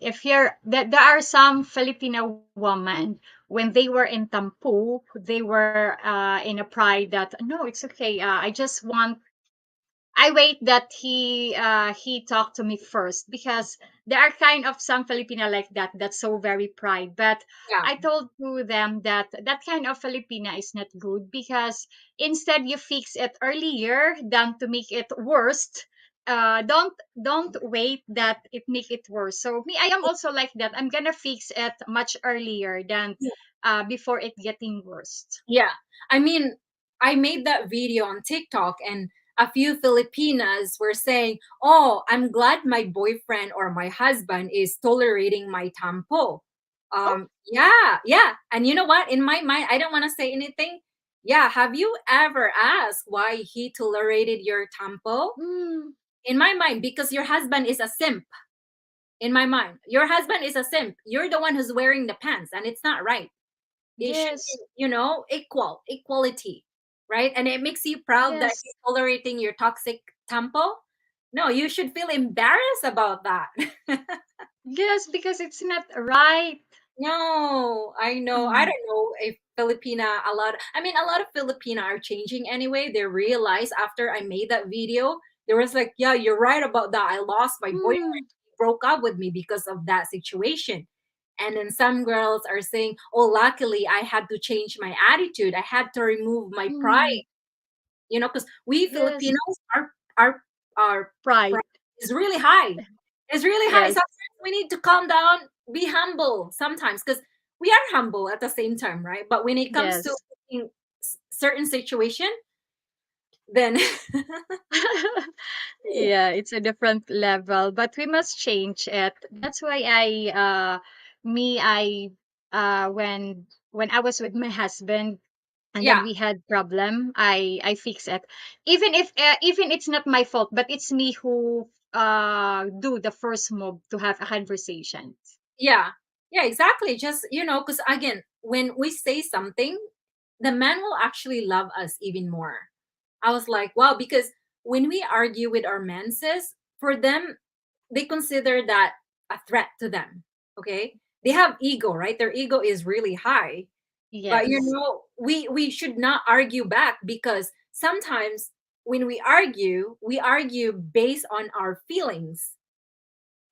if you're that there are some Filipino women when they were in Tampu, they were in a pride that no, it's okay. I just want I wait that he talked to me first because there are kind of some Filipina like that that's so very pride. But Yeah, I told to them that that kind of Filipina is not good because instead you fix it earlier than to make it worse. Don't wait that it make it worse. So me, I am also like that. I'm gonna fix it much earlier than before it getting worse. yeah. I mean, I made that video on TikTok, and a few Filipinas were saying, "Oh, I'm glad my boyfriend or my husband is tolerating my tampo." Oh, Yeah, yeah. And you know what? In my mind, I don't want to say anything. Yeah, have you ever asked why he tolerated your tampo? mm, In my mind, because your husband is a simp. In my mind, your husband is a simp. You're the one who's wearing the pants, and it's not right. It should be, yes, equality, right? And it makes you proud that he's yes. tolerating your toxic tempo. No, you should feel embarrassed about that. Yes, because it's not right. No, I know. I Mm, don't know if Filipina, a lot of Filipina are changing anyway. They realize after I made that video, there was like, yeah, you're right about that. I lost my boyfriend. mm, He broke up with me because of that situation. And then some girls are saying, oh, luckily I had to change my attitude. I had to remove my mm, pride, because we yes, Filipinos, our pride. pride is really high. It's really high. Yes, Sometimes we need to calm down, be humble sometimes, because we are humble at the same time, right? But when it comes to yes. in certain situation, then Yeah, it's a different level, but we must change it. That's why when I was with my husband and yeah, then we had problem, I fix it. Even it's not my fault, but it's me who do the first move to have a conversation. yeah, Yeah, exactly. Just, because again, when we say something, the man will actually love us even more. I was like, wow, because when we argue with our menses, for them, they consider that a threat to them. Okay. They have ego, right? Their ego is really high. But Yes. we should not argue back, because sometimes when we argue based on our feelings,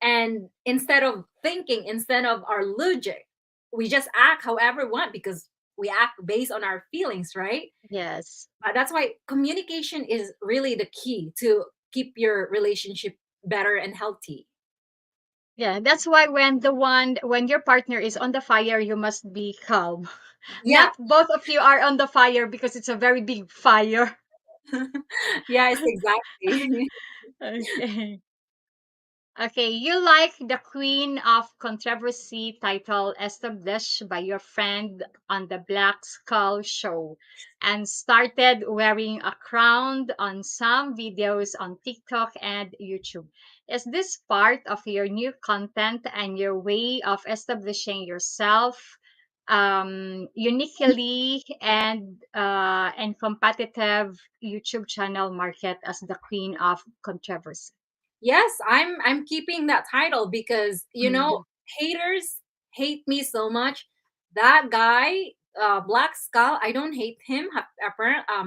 and instead of our logic, we just act however we want because we act based on our feelings, right? Yes. That's why communication is really the key to keep your relationship better and healthy. Yeah, that's why when your partner is on the fire, you must be calm. Yeah. Not both of you are on the fire because it's a very big fire. Yes, exactly. Okay. Okay, you like the Queen of Controversy title established by your friend on the Black Skull show and started wearing a crown on some videos on TikTok and YouTube. Is this part of your new content and your way of establishing yourself uniquely and competitive YouTube channel market as the Queen of Controversy? Yes, I'm keeping that title because Mhm. haters hate me so much. That guy, Black Skull, I don't hate him.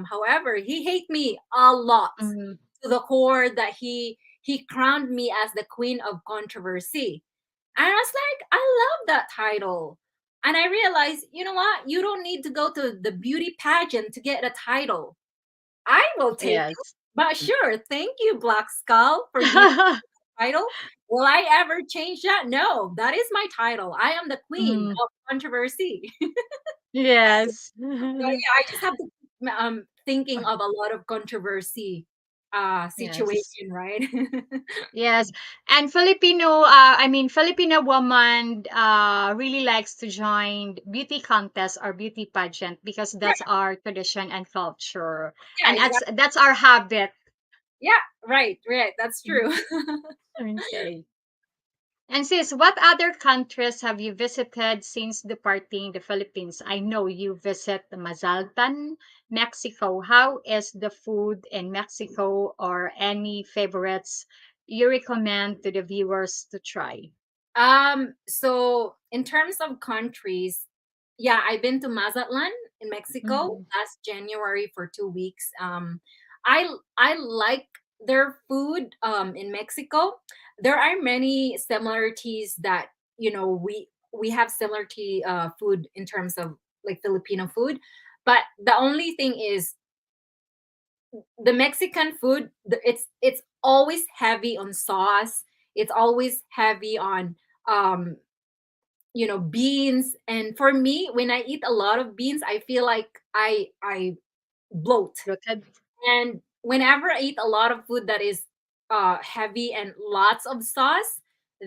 However, he hate me a lot, Mhm. to the core that he crowned me as the queen of controversy. And I was like, I love that title. And I realized, you know what? You don't need to go to the beauty pageant to get a title. I will take it. Yes. But sure, thank you, Black Skull, for giving title. Will I ever change that? No, that is my title. I am the queen Mhm. of controversy. Yes. But yeah, I just have to keep thinking of a lot of controversy Yes. situation, right? Yes. And Filipino woman really likes to join beauty contests or beauty pageant because Yeah, that's our tradition and culture. yeah, And exactly. that's our habit. Yeah, right, right. That's true. Okay. And sis, what other countries have you visited since departing the Philippines? I know you visit Mazaltan, Mexico. How is the food in Mexico or any favorites you recommend to the viewers to try? So in terms of countries, yeah, I've been to Mazatlan in Mexico Mm-hmm. last January for 2 weeks. I like their food in Mexico. There are many similarities that we have similarity food in terms of like Filipino food, but the only thing is the Mexican food. It's always heavy on sauce. It's always heavy on um beans. And for me, when I eat a lot of beans, I feel like I bloat. Noted. And whenever I eat a lot of food that is heavy and lots of sauce,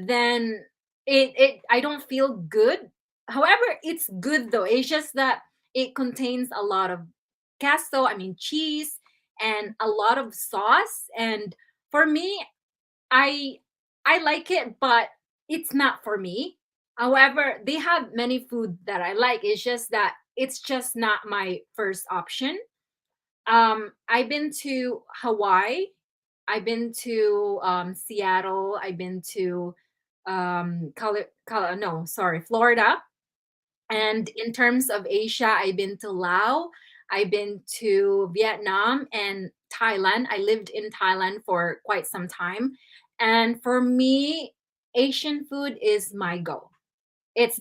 then it I don't feel good. However, it's good though. It's just that it contains a lot of queso, I mean cheese, and a lot of sauce. And for me, I I like it, but it's not for me. However, they have many food that I like. It's just that it's just not my first option. I've been to Hawaii. I've been to Seattle. I've been to no, sorry, Florida. And in terms of Asia, I've been to Laos, I've been to Vietnam and Thailand. I lived in Thailand for quite some time. And for me, Asian food is my go. It's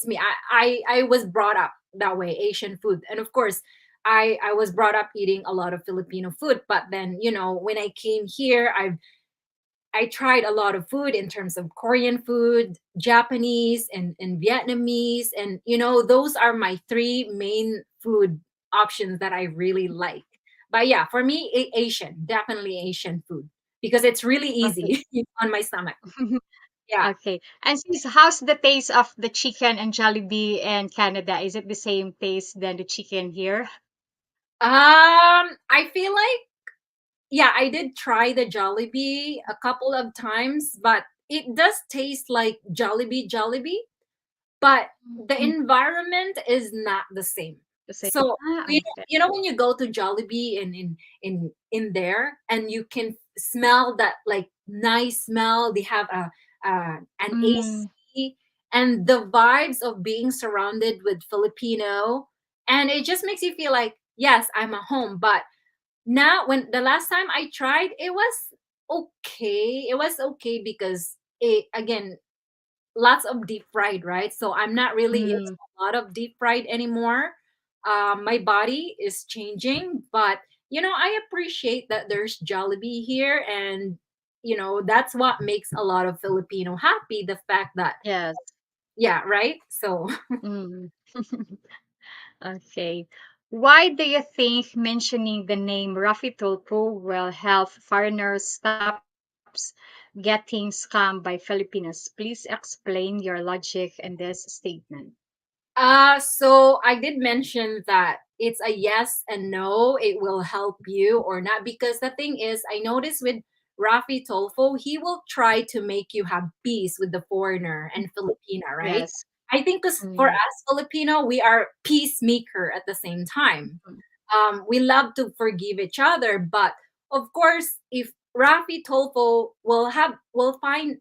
me. I was brought up that way, Asian food. And of course, I was brought up eating a lot of Filipino food. But then, when I came here, I tried a lot of food in terms of Korean food, Japanese, and Vietnamese. And, those are my three main food options that I really like. But yeah, for me, Asian, definitely Asian food because it's really Okay. easy on my stomach. Yeah. Okay. And sis, how's the taste of the chicken and Jollibee in Canada? Is it the same taste than the chicken here? I feel like, yeah, I did try the Jollibee a couple of times, but it does taste like Jollibee. but the Mm, environment is not the same. the same. So Ah, okay. you know when you go to Jollibee and in there, and you can smell that like nice smell. They have an Mm, AC, and the vibes of being surrounded with Filipino, and it just makes you feel like, yes, I'm at home. But now, when the last time I tried, it was okay. It was okay because it, again, lots of deep fried, right? So I'm not really into mm, a lot of deep fried anymore. My body is changing, but I appreciate that there's Jollibee here, and that's what makes a lot of Filipino happy. The fact that, yes. yeah, right. So Mm. Okay. Why do you think mentioning the name Rafi Tulfo will help foreigners stops getting scammed by Filipinos? Please explain your logic in this statement. So I did mention that it's a yes and no, it will help you or not. Because the thing is, I noticed with Rafi Tolfo, he will try to make you have peace with the foreigner and Filipina, right? Yes. I think because for Mm, us Filipino, we are peacemaker at the same time. mm, We love to forgive each other, but of course, if Rafi Tolfo will find,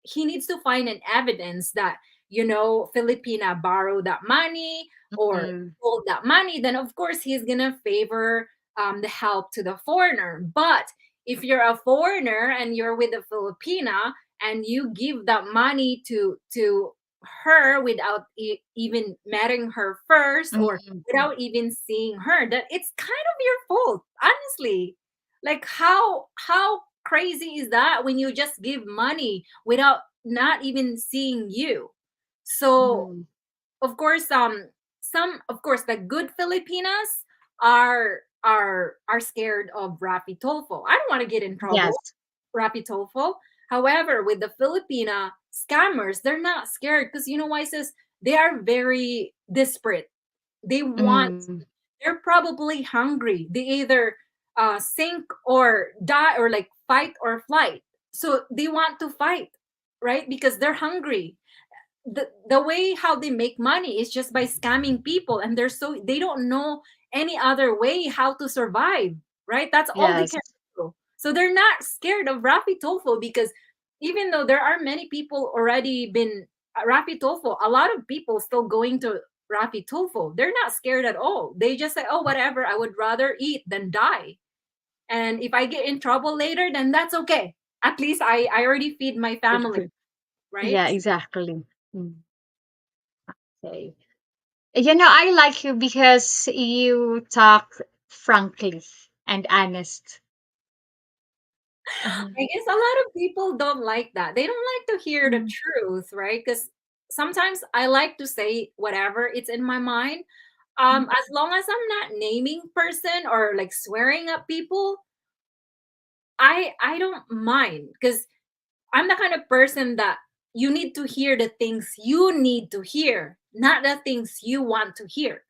he needs to find an evidence that Filipina borrowed that money or mm, stole that money, then of course he's gonna favor the help to the foreigner. But if you're a foreigner and you're with a Filipina and you give that money to her without even meeting her first, or mm, without even seeing her, that it's kind of your fault, honestly. Like, how crazy is that when you just give money without not even seeing you? So mm. of course, some, of course, the good Filipinas are scared of Rapi Tolfo. I don't want to get in trouble, Yes. Rapi Tolfo. However, with the Filipina scammers, they're not scared because you know why? It says they are very desperate. They want, Mm, they're probably hungry. They either sink or die, or like fight or flight. So they want to fight, right? Because they're hungry. The way how they make money is just by scamming people, and they don't know any other way how to survive, right? That's all they yes. can do. So they're not scared of Rapi Tofu, because even though there are many people already been Rapi Tofu, a lot of people still going to Rapi Tofu. They're not scared at all. They just say, oh, whatever, I would rather eat than die. And if I get in trouble later, then that's okay. At least I already feed my family, right? Yeah, exactly. Mm, okay. I like you because you talk frankly and honest. Uh-huh. I guess a lot of people don't like that. They don't like to hear the Mm, truth, right? Because sometimes I like to say whatever it's in my mind. mm, As long as I'm not naming person or like swearing at people, I don't mind, because I'm the kind of person that you need to hear the things you need to hear, not the things you want to hear.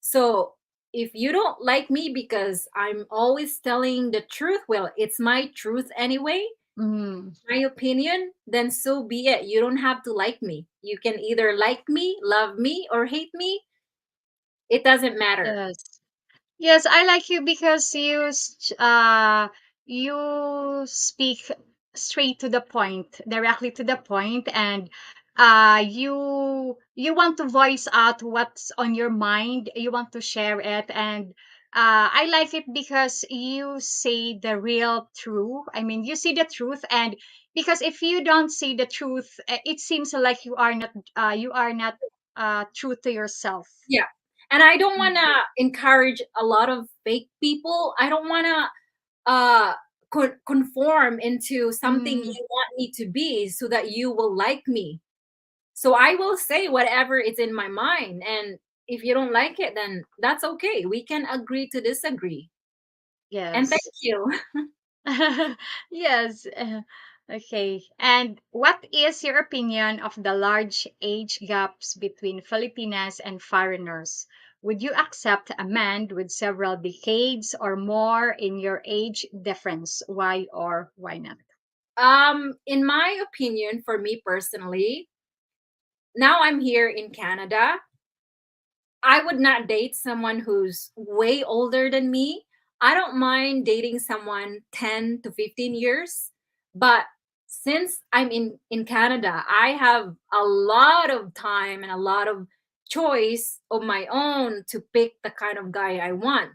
So if you don't like me because I'm always telling the truth, well, it's my truth anyway, mm. my opinion, then so be it. You don't have to like me. You can either like me, love me, or hate me. It doesn't matter. Yes. Yes, I like you because you speak straight to the point, directly to the point, and you want to voice out what's on your mind. You want to share it, and I like it because you say the real truth. I mean, you see the truth, and because if you don't say the truth, it seems like you are not true to yourself. Yeah. And I don't want Mm. to encourage a lot of fake people. I don't want to conform into something Mm, you want me to be so that you will like me. So I will say whatever is in my mind. And if you don't like it, then that's okay. We can agree to disagree. And thank yes. you. Yes. Okay. And what is your opinion of the large age gaps between Filipinas and foreigners? Would you accept a man with several decades or more in your age difference? Why or why not? In my opinion, for me personally, now I'm here in Canada. I would not date someone who's way older than me. I don't mind dating someone 10 to 15 years, but since I'm in Canada, I have a lot of time and a lot of choice of my own to pick the kind of guy I want,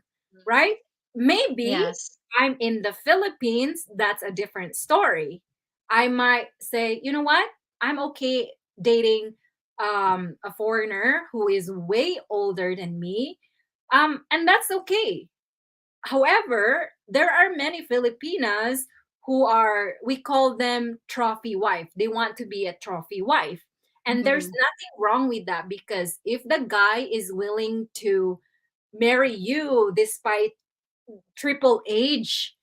right? Maybe Yes. I'm in the Philippines, that's a different story. I might say, you know what? I'm okay dating a foreigner who is way older than me, and that's okay. However, there are many Filipinas who are, we call them trophy wife. They want to be a trophy wife. And there's Mhm. nothing wrong with that, because if the guy is willing to marry you despite triple age,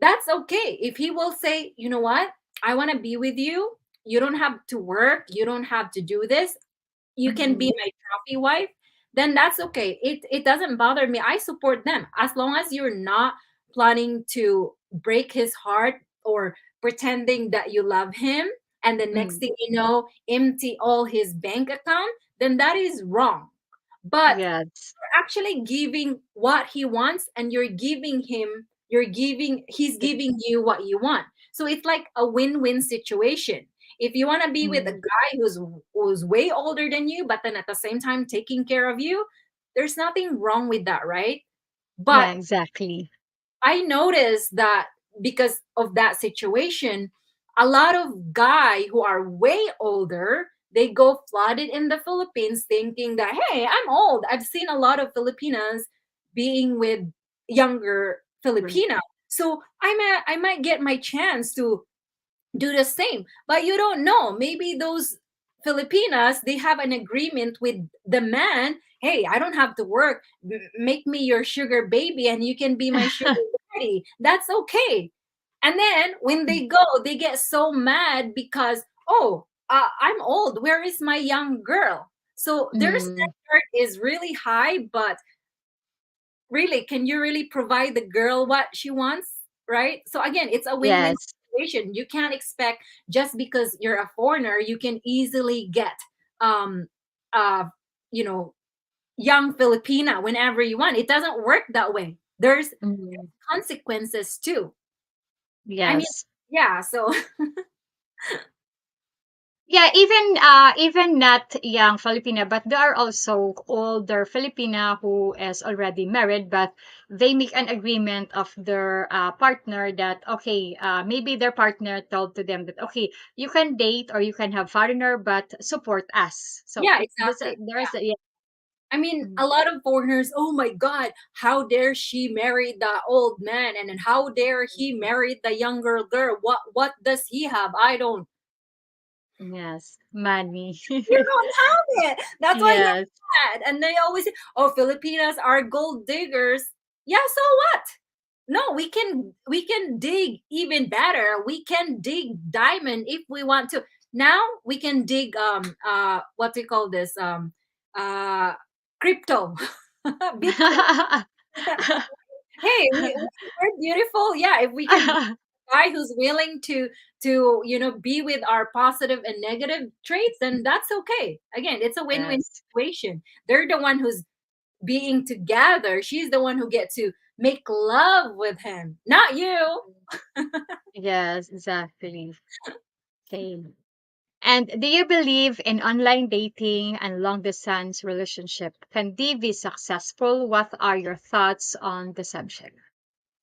that's okay. If he will say, you know what, I want to be with you, you don't have to work, you don't have to do this, you can be Mhm. my trophy wife, then that's okay. It doesn't bother me. I support them as long as you're not planning to break his heart or pretending that you love him, and the next Mhm. thing you know, empty all his bank account, then that is wrong. But Yes. actually giving what he wants, and he's giving you what you want, so it's like a win-win situation. If you want to be with a Mhm. guy who's way older than you, but then at the same time taking care of you, there's nothing wrong with that, right? But Yeah, exactly. I noticed that because of that situation, a lot of guy who are way older, they go flooded in the Philippines thinking that, hey, I'm old. I've seen a lot of Filipinas being with younger Right. Filipina. So I might get my chance to do the same. But you don't know. Maybe those Filipinas, they have an agreement with the man. Hey, I don't have to work. Make me your sugar baby and you can be my sugar daddy. That's okay. And then when they go, they get so mad because, oh, I'm old. Where is my young girl? So their Mhm. standard is really high, but really, can you really provide the girl what she wants, right? So again, it's a win-win Yes. situation. You can't expect just because you're a foreigner you can easily get um uh you know young Filipina whenever you want. It doesn't work that way. There's Mhm. consequences too. I mean, Yes. yeah, so Yeah, even not young Filipina, but there are also older Filipina who is already married, but they make an agreement of their partner that okay, maybe their partner told to them that okay, you can date or you can have foreigner, but support us. So yeah, it there's a, exactly. there is a, yeah. I mean, Mhm. a lot of foreigners, oh my God, how dare she marry the old man? And then how dare he marry the younger girl? What does he have? I don't. Yes, money. You don't have it. That's why they're Yes. mad. And they always say, oh, Filipinas are gold diggers. Yeah, so what? No, we can dig even better. We can dig diamond if we want to. Now we can dig what do you call this? Uh crypto. Bitcoin. Hey, we're beautiful. Yeah, if we can guy who's willing to be with our positive and negative traits, then that's okay. Again, it's a win-win Yes. situation. They're the one who's being together. She's the one who get to make love with him, not you. Yes, exactly. Same. And do you believe in online dating and long distance relationship? Can they be successful? What are your thoughts on the subject?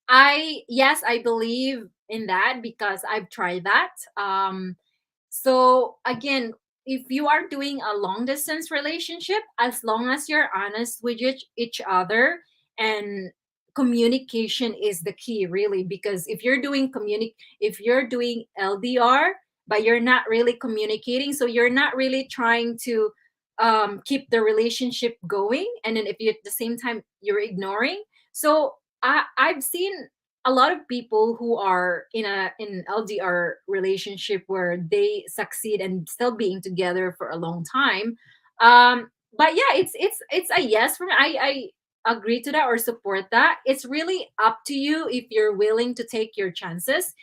I Yes, I believe in that because I've tried that. So again, if you are doing a long distance relationship, as long as you're honest with each other, and communication is the key, really, because if you're doing LDR but you're not really communicating, so you're not really trying to keep the relationship going, and then if you at the same time you're ignoring, so I've seen a lot of people who are in LDR relationship where they succeed and still being together for a long time. But yeah, it's a yes for me. I agree to that or support that. It's really up to you if you're willing to take your chances.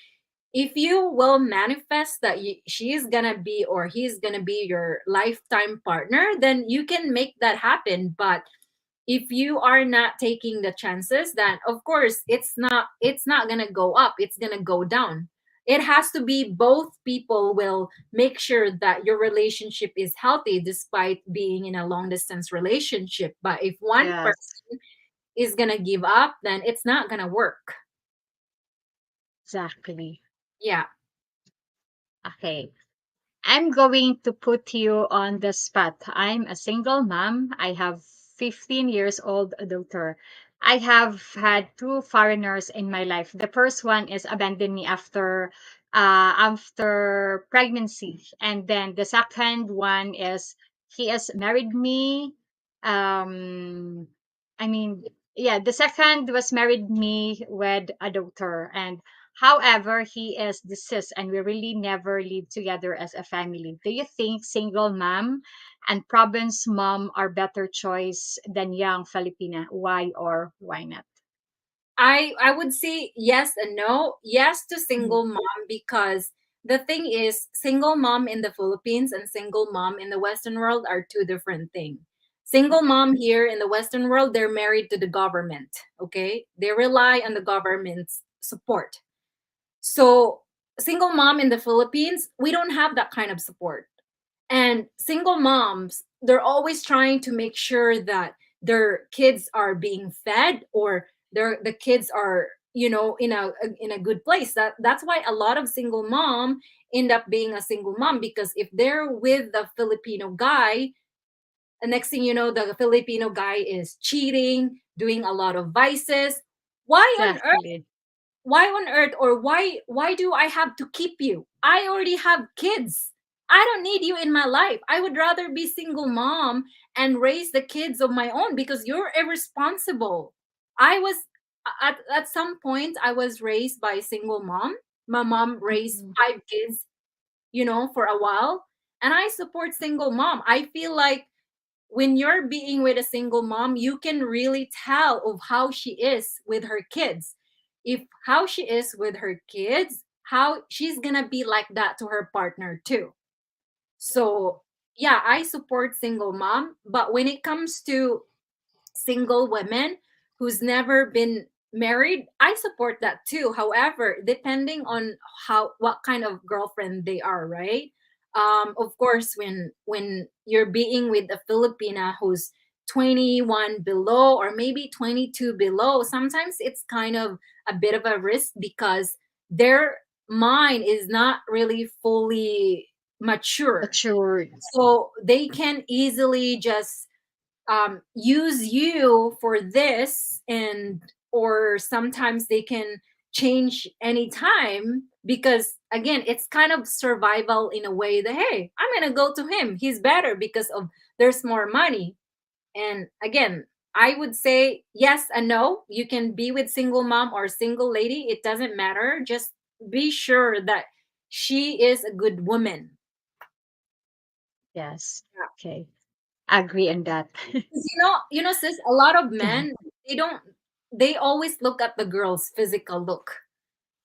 if you will manifest that she's gonna be or he's gonna be your lifetime partner, then you can make that happen. But if you are not taking the chances, then of course it's not gonna go up, it's gonna go down. It has to be both people will make sure that your relationship is healthy despite being in a long distance relationship. But if one Yes, person is gonna give up, then it's not gonna work. exactly. Yeah. Okay. I'm going to put you on the spot. I'm a single mom. I have 15 years old daughter. I have had two foreigners in my life. The first one is abandoned me after pregnancy, and then the second one is he has married me. Um, I mean, yeah, the second was married me with a daughter, and however, he is deceased and we really never lived together as a family. Do you think single mom and province mom are better choice than young Filipina? Why or why not? I would say yes and no. Yes to Mhm. single mom, because the thing is, single mom in the Philippines and single mom in the Western world are two different things. Single mom here in the Western world, they're married to the government. Okay, they rely on the government's support. So single mom in the Philippines, we don't have that kind of support. And single moms, they're always trying to make sure that their kids are being fed, or the kids are, in a good place. That's why a lot of single mom end up being a single mom, because if they're with the Filipino guy, the next thing you know, the Filipino guy is cheating, doing a lot of vices. Why on Exactly. earth, or why do I have to keep you? I already have kids. I don't need you in my life. I would rather be single mom and raise the kids of my own, because you're irresponsible. I was at some point I was raised by a single mom. My mom raised Mhm. 5 kids, for a while, and I support single mom. I feel like when you're being with a single mom, you can really tell of how she is with her kids. If how she is with her kids, how she's gonna be like that to her partner too. So yeah, I support single mom, but when it comes to single women who's never been married, I support that too. However, depending on how what kind of girlfriend they are, right? Of course, when you're being with a Filipina who's 21 below or maybe 22 below, sometimes it's kind of a bit of a risk, because their mind is not really fully mature. Matured. So they can easily just use you for this, and or sometimes they can change anytime, because again it's kind of survival in a way that, hey, I'm gonna go to him, he's better because of there's more money. And again, I would say yes and no. You can be with single mom or single lady, it doesn't matter, just be sure that she is a good woman. Yes. Okay. Agree on that. 'Cause sis, a lot of men, they don't, they always look at the girl's physical look.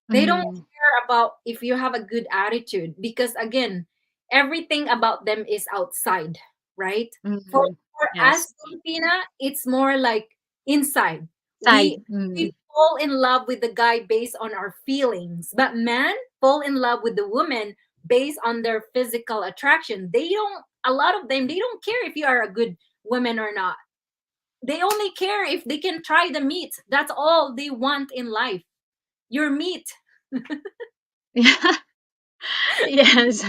They don't Mhm. care about if you have a good attitude, because again, everything about them is outside, right? For Mhm. for Yes. us Filipina, it's more like inside. Side. We fall in love with the guy based on our feelings, but men fall in love with the woman based on their physical attraction. They don't, a lot of them, they don't care if you are a good woman or not. They only care if they can try the meat. That's all they want in life. Your meat. Yeah. Yes.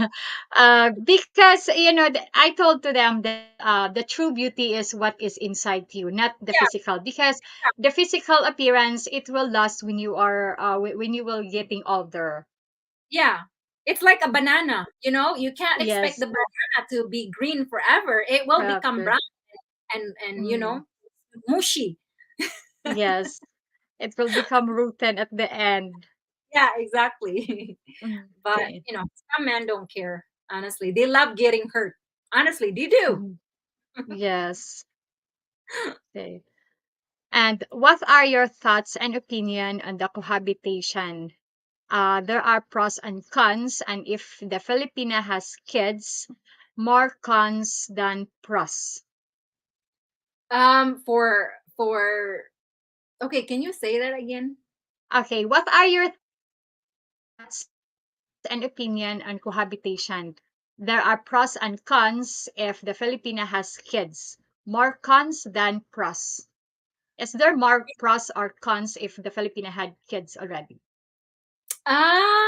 Because I told to them that the true beauty is what is inside you, not the Yeah, physical. Because the physical appearance, it will last when you are when you will getting older. yeah. It's like a banana, you can't expect Yes. the banana to be green forever. It will become Forever. brown and Mm. mushy. Yes. It will become rotten at the end. Yeah, exactly. Mm. But Okay. some men don't care. Honestly, they love getting hurt. Honestly, they do. Mhm. Yes. Okay. And what are your thoughts and opinion on the cohabitation? there are pros and cons, and if the Filipina has kids, more cons than pros. For okay, can you say that again? Okay, what are your thoughts and opinion on cohabitation? There are pros and cons if the Filipina has kids. More cons than pros. Is there more pros or cons if the Filipina had kids already?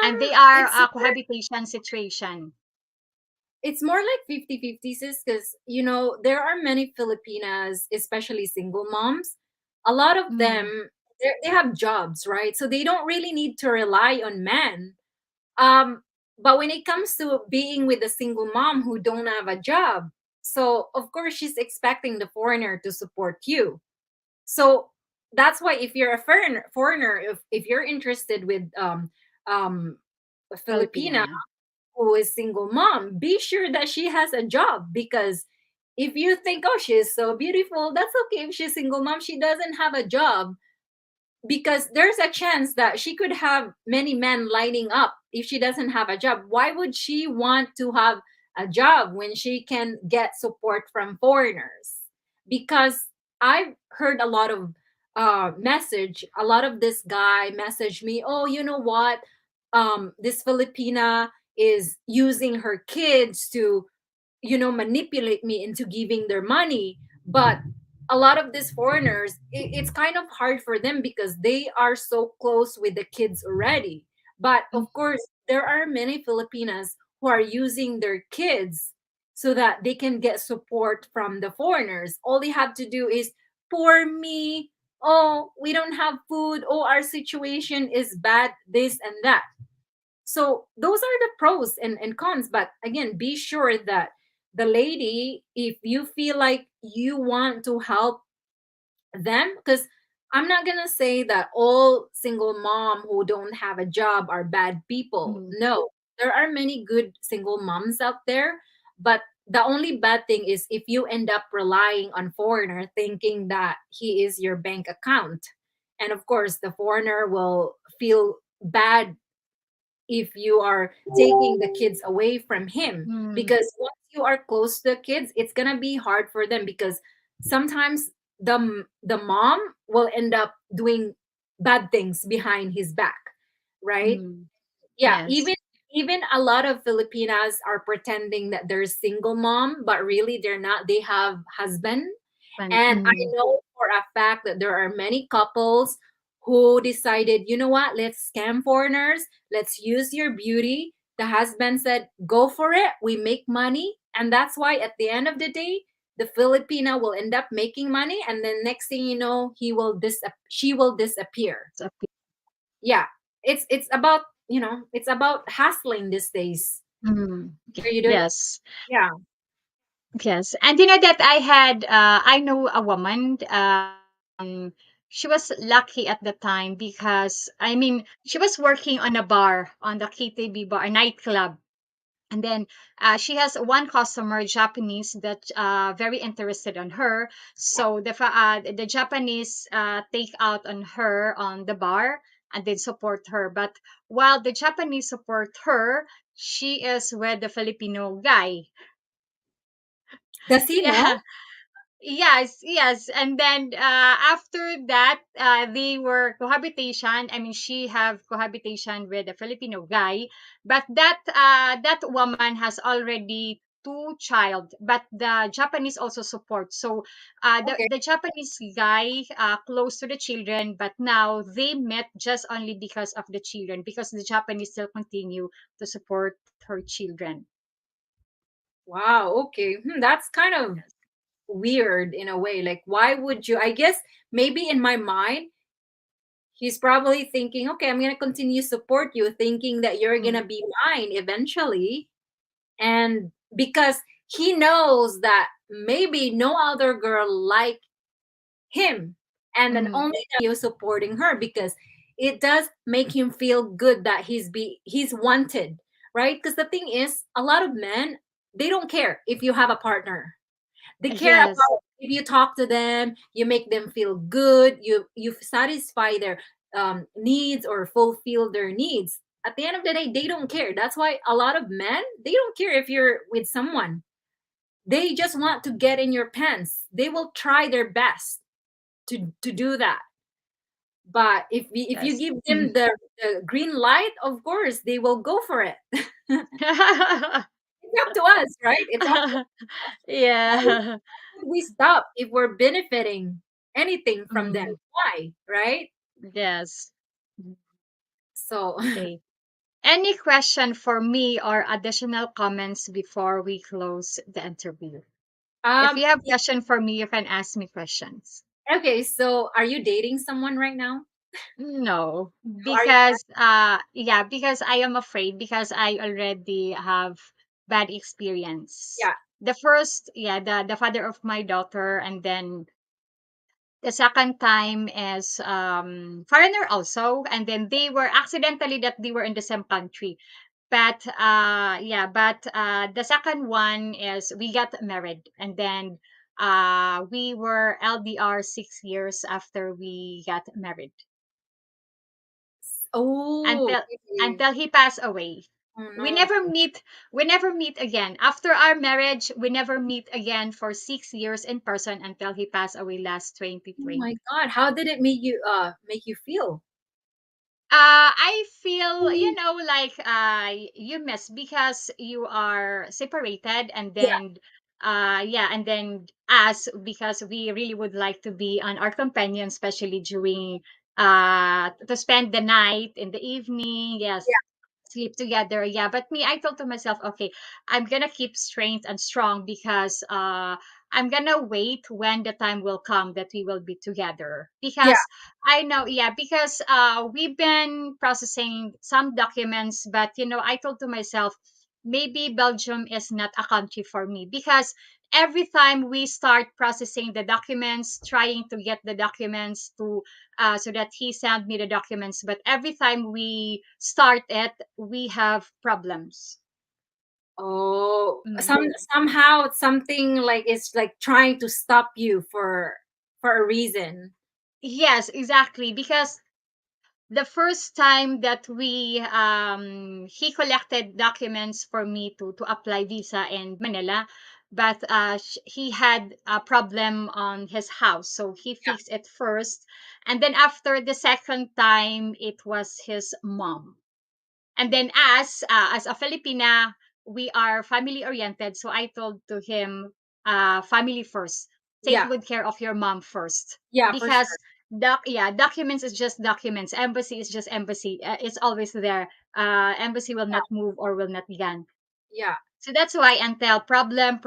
And they are It's a cohabitation situation. more like 50-50, sis, because there are many Filipinas, especially single moms. A lot of Mm, them, they have jobs, right? So they don't really need to rely on men. um but when it comes to being with a single mom who don't have a job, so of course she's expecting the foreigner to support you. So that's why if you're a foreigner, if you're interested with um a Filipina Filipina. who is single mom, be sure that she has a job. Because if you think, oh, she's so beautiful, that's okay. If she's single mom, she doesn't have a job, because there's a chance that she could have many men lining up. If she doesn't have a job, why would she want to have a job when she can get support from foreigners? Because I've heard a lot of message a lot of this guy message me, oh, you know what, this Filipina is using her kids to manipulate me into giving their money. But a lot of these foreigners, it's kind of hard for them because they are so close with the kids already. But Mm, of course, there are many Filipinas who are using their kids so that they can get support from the foreigners. All they have to do is, poor me, oh, we don't have food, oh, our situation is bad, this and that. So those are the pros and cons. But again, be sure that the lady, if you feel like you want to help them, because I'm not gonna say that all single mom who don't have a job are bad people. mm, No, there are many good single moms out there. But the only bad thing is if you end up relying on foreigner thinking that he is your bank account. And of course the foreigner will feel bad if you are taking the kids away from him, mm, because once you are close to the kids, it's going to be hard for them, because sometimes the mom will end up doing bad things behind his back, right? mm. Yeah, Yes. even a lot of Filipinas are pretending that they're single mom, but really they're not. They have husband. And, And I know for a fact that there are many couples who decided, you know what, let's scam foreigners, let's use your beauty. The husband said, go for it, we make money. And that's why at the end of the day, the Filipina will end up making money, and then next thing you know, she will disappear. it's a Yeah, it's about, it's about hustling these days. mm, You do, yes. yeah. Yes. And you know that I know a woman, she was lucky at the time because, I mean, she was working on a bar, on the KTV bar, a nightclub. And then she has one customer, Japanese, that very interested on her. So the Japanese take out on her on the bar and then support her. But while the Japanese support her, she is with the Filipino guy. Does he know? Yeah. Yes, yes. And then after that, they were cohabitation. I mean, she have cohabitation with a Filipino guy, but that woman has already two child. But the Japanese also support. So Okay. the Japanese guy close to the children, but now they met just only because of the children, because the Japanese still continue to support her children. Wow, okay. That's kind of weird in a way. Like, why would you? I guess maybe in my mind, he's probably thinking, okay, I'm gonna continue support you, thinking that you're Mm, gonna be mine eventually. And because he knows that maybe no other girl like him, and then mm, only that you supporting her, because it does make him feel good that he's wanted, right? Because the thing is, a lot of men, they don't care if you have a partner. They care yes. about if you talk to them, you make them feel good, you satisfy their needs or fulfill their needs. at the end of the day, they don't care. That's why a lot of men, they don't care if you're with someone. They just want to get in your pants. They will try their best to do that. But if you Yes. give them the green light, of course they will go for it. It's up to us, right? It's up to us. Yeah. Why would we stop if we're benefiting anything from them? Mhm. Why, right? Yes. So, Okay. Any question for me or additional comments before we close the interview? If um, you have question for me, you can ask me questions. okay. So, are you dating someone right now? No, Are you? because yeah, because I am afraid because I already have bad experience. Yeah, The first, yeah, the father of my daughter, and then the second time is foreigner also, and then they were accidentally that they were in the same country. But yeah, but the second one is we got married, and then we were LDR 6 years after we got married, oh, until okay. he passed away. Oh We no. never meet, again after our marriage. We never meet again for 6 years in person until he passed away last Oh my 2020. God. How did it make you feel? I feel, like you miss because you are separated, and Yeah, then yeah, and then us, because we really would like to be on our companion, especially during to spend the night in the evening. Yes, yeah. sleep together. Yeah, but me, I thought to myself, okay, I'm gonna keep strength and strong, because I'm gonna wait when the time will come that we will be together, Yeah. because I know, yeah, because we've been processing some documents, but I told to myself, maybe Belgium is not a country for me, because every time we start processing the documents, trying to get the documents to so that he sent me the documents, but every time we start it, we have problems. Oh, Mm. somehow something like is like trying to stop you for a reason. Yes, exactly, because the first time that we he collected documents for me to apply visa in Manila, but he had a problem on his house, so he Yeah, fixed it first, and then after the second time it was his mom. And then as a Filipina, we are family oriented. So I told to him, family first. Take yeah, good care of your mom first, yeah, for sure. because documents is just documents. Embassy is just embassy. It's always there. Embassy will not move or will not be gone. Yeah. So that's why, until problem,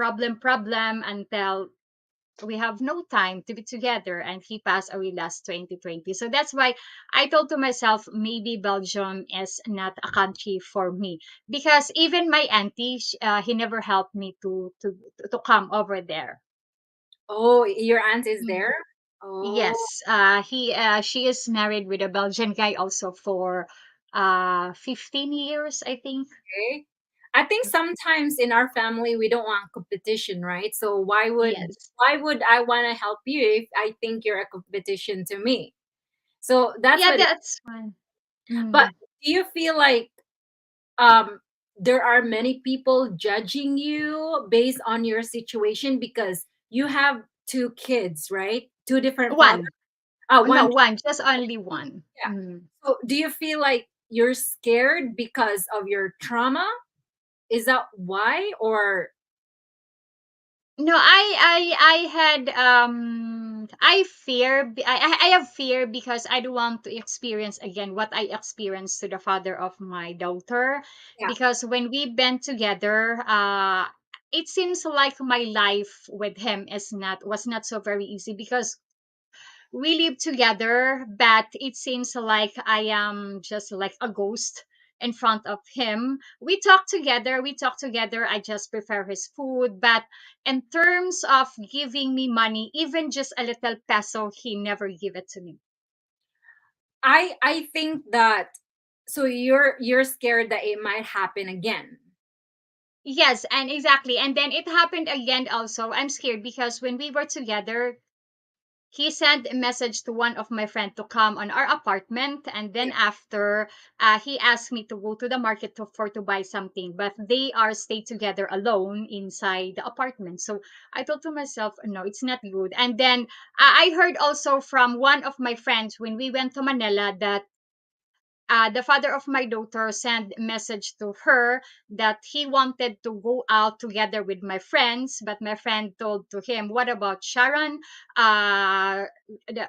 until we have no time to be together, and he passed away last 2020. So that's why I told to myself, maybe Belgium is not a country for me, because even my auntie, he never helped me to come over there. Oh, your aunt is Mm. there? Oh, Yes, she is married with a Belgian guy also for 15 years, I think. okay. I think sometimes in our family we don't want competition, right? So Yes. why would I want to help you if I think you're a competition to me? So that's Yeah, what it, that's fine. but Mm. do you feel like um there are many people judging you based on your situation because you have two kids, right? Two different fathers. One. One. No, one, just only one. Yeah. Mm. So do you feel like you're scared because of your trauma? Is that why? Or No, I had I have fear, because I don't want to experience again what I experienced to the father of my daughter, yeah. because when we've been together, it seems like my life with him is not was not so very easy, because we live together, but it seems like I am just like a ghost in front of him. We talk together. I just prepare his food, but in terms of giving me money, even just a little peso, he never give it to me. I think that so you're scared that it might happen again. Yes, and exactly. And then it happened again also. I'm scared because when we were together, he sent a message to one of my friend to come on our apartment, and then Yeah. after, he asked me to go to the market to buy something, but they are stay together alone inside the apartment. So I thought to myself, no, it's not good. And then I heard also from one of my friends when we went to Manila that the father of my daughter sent a message to her that he wanted to go out together with my friends, but my friend told to him, "What about Sharon? Uh,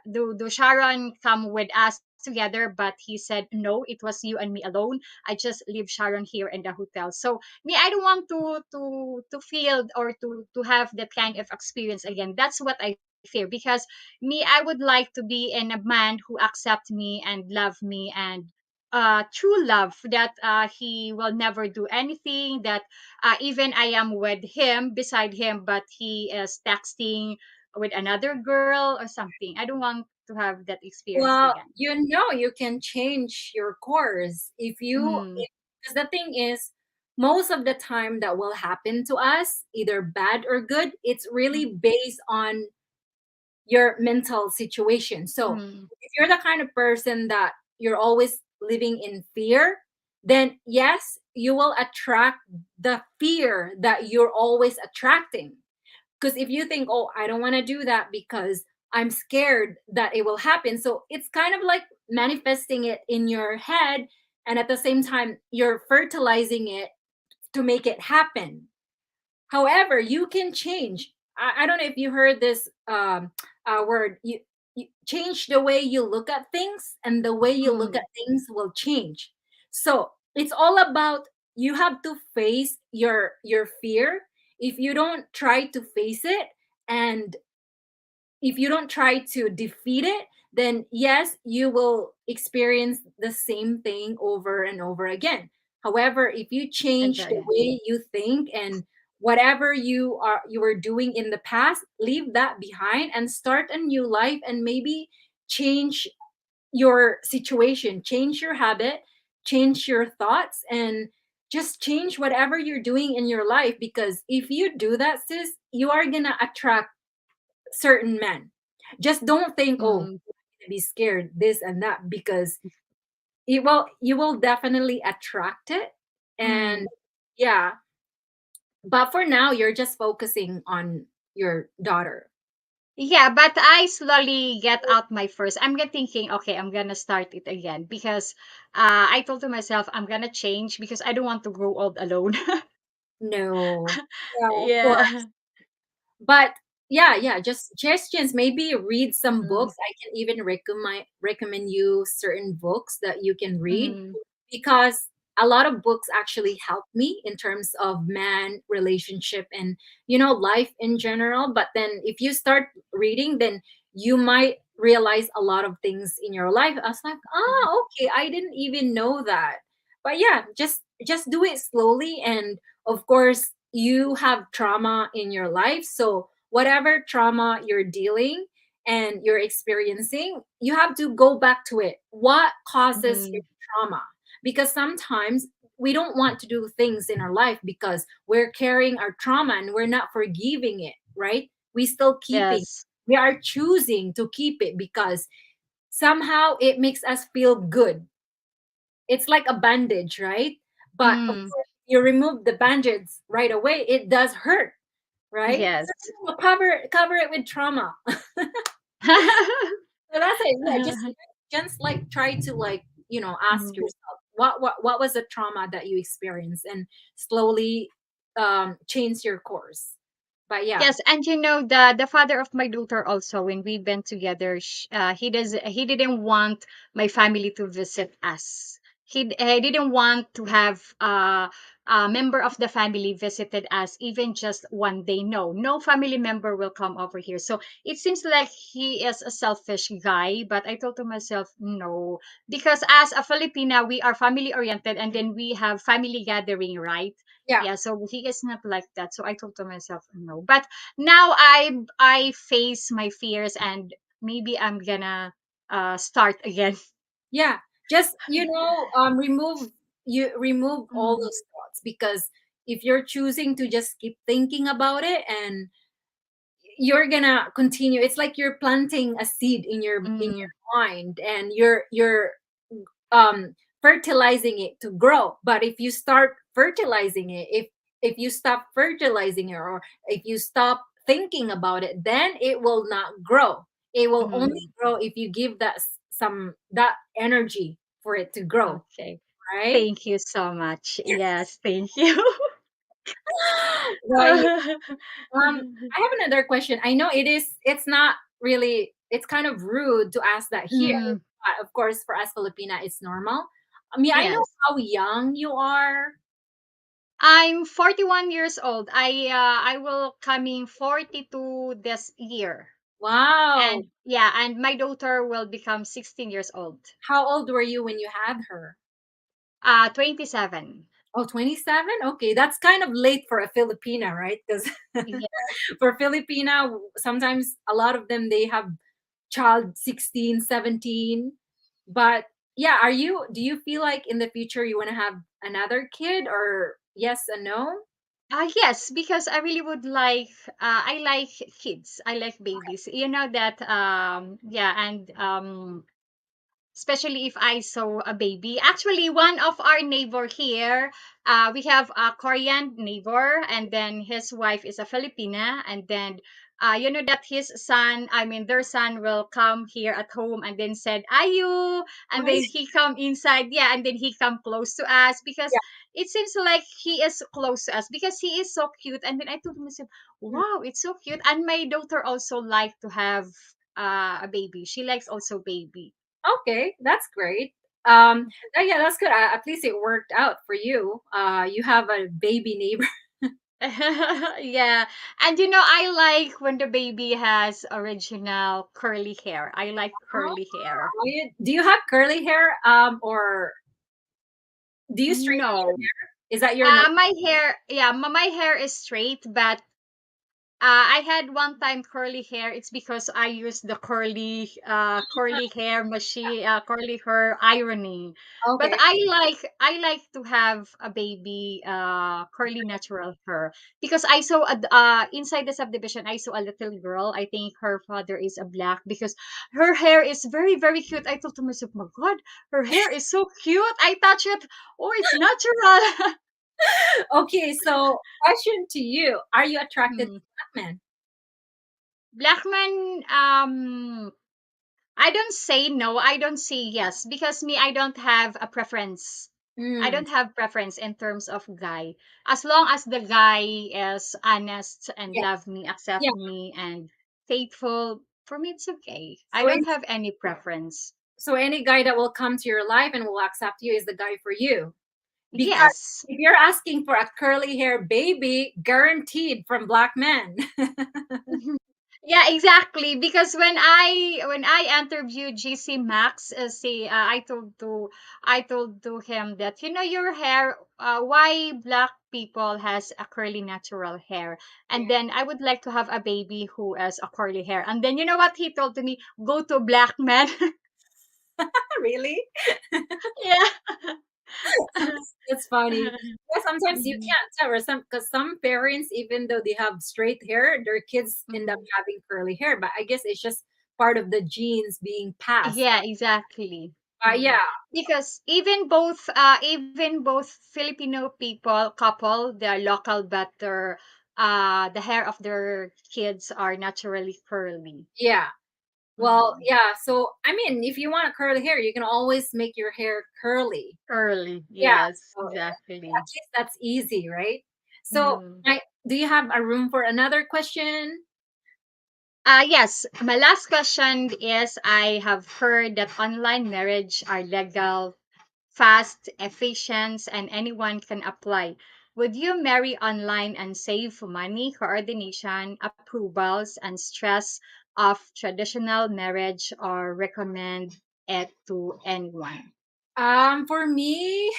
do Sharon come with us together?" But he said, "No, it was you and me alone. I just leave Sharon here in the hotel." So me, I don't want to feel or to have that kind of experience again. That's what I fear, because me, I would like to be in a man who accept me and love me, and true love, that he will never do anything that even I am with him beside him but he is texting with another girl or something. I don't want to have that experience Well, again. you can change your course if you, Mm, because the thing is, most of the time that will happen to us, either bad or good, it's really mm, based on your mental situation. So mm, if you're the kind of person that you're always living in fear, then yes, you will attract the fear that you're always attracting. Because if you think, oh, I don't want to do that because I'm scared that it will happen. So it's kind of like manifesting it in your head. And at the same time, you're fertilizing it to make it happen. However, you can change. I don't know if you heard this word. You change the way you look at things, and the way you look at mm, things will change. So it's all about, you have to face your fear. If you don't try to face it, and if you don't try to defeat it, then yes, you will experience the same thing over and over again. However, if you change the agree. way you think, and whatever you were doing in the past, leave that behind and start a new life, and maybe change your situation, change your habit, change your thoughts, and just change whatever you're doing in your life. Because if you do that, sis, you are gonna attract certain men. Just don't think, oh, Mm, I'm gonna be scared, this and that, because you will definitely attract it. And mm. yeah, but for now, you're just focusing on your daughter. Yeah, but I slowly get out my first. I'm gonna thinking, okay, I'm gonna start it again because I told to myself I'm gonna change because I don't want to grow old alone. No, yeah, of Yeah. course. But yeah, just suggestions. Maybe read some Mm, books. I can even recommend you certain books that you can read, mm, because a lot of books actually help me in terms of man relationship and life in general. But then if you start reading, then you might realize a lot of things in your life. I was like, mm, okay, I didn't even know that. But yeah, just do it slowly. And of course, you have trauma in your life, so whatever trauma you're dealing and you're experiencing, you have to go back to it. What causes your mm. trauma? Because sometimes we don't want to do things in our life because we're carrying our trauma and we're not forgiving it, right? We still keeping. Yes. We are choosing to keep it because somehow it makes us feel good. It's like a bandage, right? But of Mm, course, you remove the bandage right away, it does hurt, right? yes. So cover it with trauma. So that's it. Yeah, just like try to ask Mm. yourself what was the trauma that you experienced, and slowly change your course. But yeah, Yes, and the father of my daughter also, when we've been together, he didn't want my family to visit us. He didn't want to have a member of the family visited us even just one day. No, no family member will come over here. So it seems like he is a selfish guy. But I told to myself, no, because as a Filipina, we are family oriented, and then we have family gathering, right? yeah, Yeah, so he is not like that. So I told to myself no. But now I face my fears, and maybe I'm gonna start again. yeah. Just remove all Mm, those thoughts, because if you're choosing to just keep thinking about it, and you're gonna continue. It's like you're planting a seed in Mm, your mind, and you're um fertilizing it to grow. But if you start fertilizing it, if you stop fertilizing it, or if you stop thinking about it, then it will not grow. It will only mm. grow if you give that some that energy for it to grow, Okay. right? Thank you so much. Yes, thank you. Well, I have another question. I know it's not really, it's kind of rude to ask that here. Mm, But of course, for us Filipina, it's normal. I mean, I know yes. how young you are. I'm 41 years old. I will coming 42 this year. Wow. And yeah, and my daughter will become 16 years old. How old were you when you had her? 27. Oh, 27? Okay, that's kind of late for a Filipina, right? Because Yeah. for Filipina, sometimes a lot of them they have child 16, 17. But yeah, do you feel like in the future you want to have another kid, or yes and no? Yes, because I really would like I like kids. I like babies. You know that yeah, and especially if I saw a baby. Actually, one of our neighbor here, we have a Korean neighbor, and then his wife is a Filipina, and then you know that his son, I mean their son will come here at home and then said ayu, and then Right? he come inside, yeah, and then he come close to us because Yeah. it seems like he is close to us because he is so cute. And then I told myself, Mm. wow, it's so cute. And my daughter also like to have a baby. She likes also baby. Okay, that's great. Yeah, that's good. At least it worked out for you. You have a baby neighbor. Yeah. And you know, I like when the baby has original curly hair. I like curly hair. Do you have curly hair? Or do you straighten your No. hair? Is that your norm? My hair, yeah, my hair is straight, but I had one time curly hair. It's because I used the curly hair machine, curly hair ironing. But Okay. I like to have a baby curly natural hair because I saw inside the subdivision I saw a little girl. I think her father is a black because her hair is very very cute. I thought to myself, my God, her hair is so cute. I touch it. Oh, it's natural. Okay, so question to you. Are you attracted to Hmm. black men? Black man, I don't say no, I don't say yes because me, I don't have a preference. I Mm, don't have preference in terms of guy. As long as the guy is honest and yeah, love me, accept yeah. me, and faithful, for me it's okay. I So don't have any preference. any guy that will come to your life and will accept you is the guy for you. Because Yes. if you're asking for a curly hair baby, guaranteed from black men. Yeah, exactly. Because when I interviewed GC Max, I told to him that your hair, why black people has a curly natural hair, Yeah. and then I would like to have a baby who has a curly hair, and then you know what he told to me? Go to black man. Really? Yeah. That's funny. Yeah, sometimes you Mhm, can't tell, or because some parents, even though they have straight hair, their kids end up mhm. having curly hair. But I guess it's just part of the genes being passed. Yeah, exactly. Yeah, Mm. Because even both Filipino people couple, they are local, but the hair of their kids are naturally curly. yeah. Well, Mm. yeah. So I mean, if you want curly hair, you can always make your hair curly. Curly, Yeah. yes, So at exactly. least that's easy, right? So, Mm. do you have a room for another question? Yes, my last question is, I have heard that online marriage are legal, fast, efficient, and anyone can apply. Would you marry online and save money, coordination, approvals, and stress of traditional marriage, or recommend it to anyone? For me,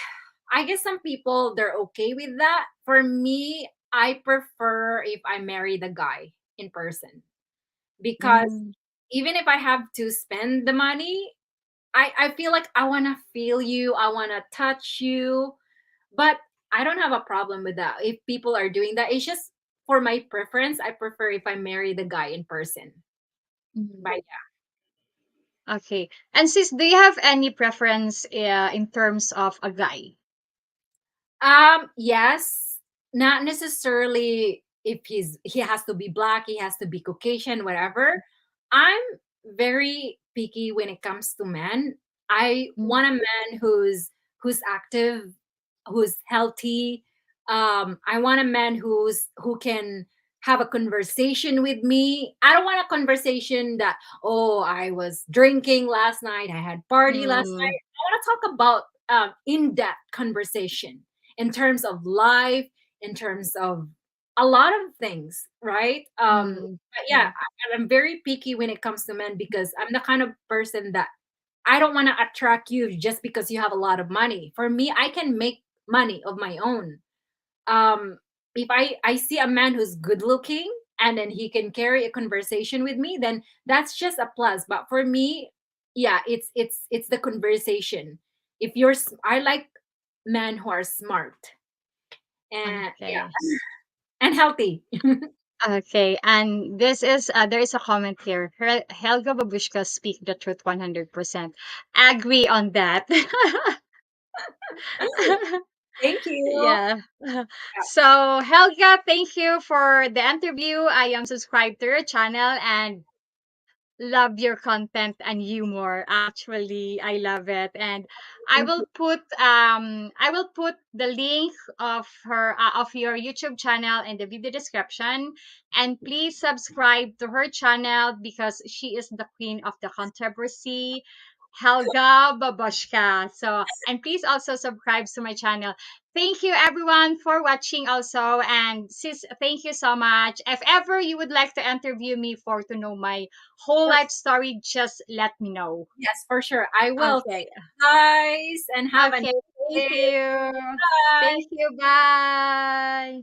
I guess some people they're okay with that. For me, I prefer if I marry the guy in person, because Mm, even if I have to spend the money, I feel like I want to feel you, I want to touch you, but I don't have a problem with that if people are doing that. It's just for my preference, I prefer if I marry the guy in person. Mhm. But Okay. And sis, do you have any preference in terms of a guy? yes, not necessarily if he has to be black, he has to be Caucasian, whatever. I'm very picky when it comes to men. I Mm. want a man who's active, who's healthy. I want a man who can have a conversation with me. I don't want a conversation that, oh, I was drinking last night, I had party last Mm. night. I want to talk about in-depth conversation in terms of life, in terms of a lot of things, right? Mm. But yeah, Yeah. I'm very picky when it comes to men because I'm the kind of person that I don't want to attract you just because you have a lot of money. For me, I can make money of my own. If I see a man who's good looking and then he can carry a conversation with me, then that's just a plus. But for me, yeah, it's the conversation. If I like men who are smart and yeah, Okay. and healthy. Okay. And this is there is a comment here. Helga Babushka speak the truth 100%. Agree on that. Thank you. Yeah. So Helga, thank you for the interview. I am subscribed to your channel and love your content and humor. Actually, I love it. And Thank you. I will put the link of her of your YouTube channel in the video description, and please subscribe to her channel because she is the queen of the controversy, Helga Babushka. So, and please also subscribe to my channel. Thank you everyone for watching also, and sis, thank you so much. If ever you would like to interview me for to know my whole For, life story, just let me know. yes, for sure. I will. Okay. Thank you guys and have a nice Okay. Thank day. you. Bye. Thank you. Bye.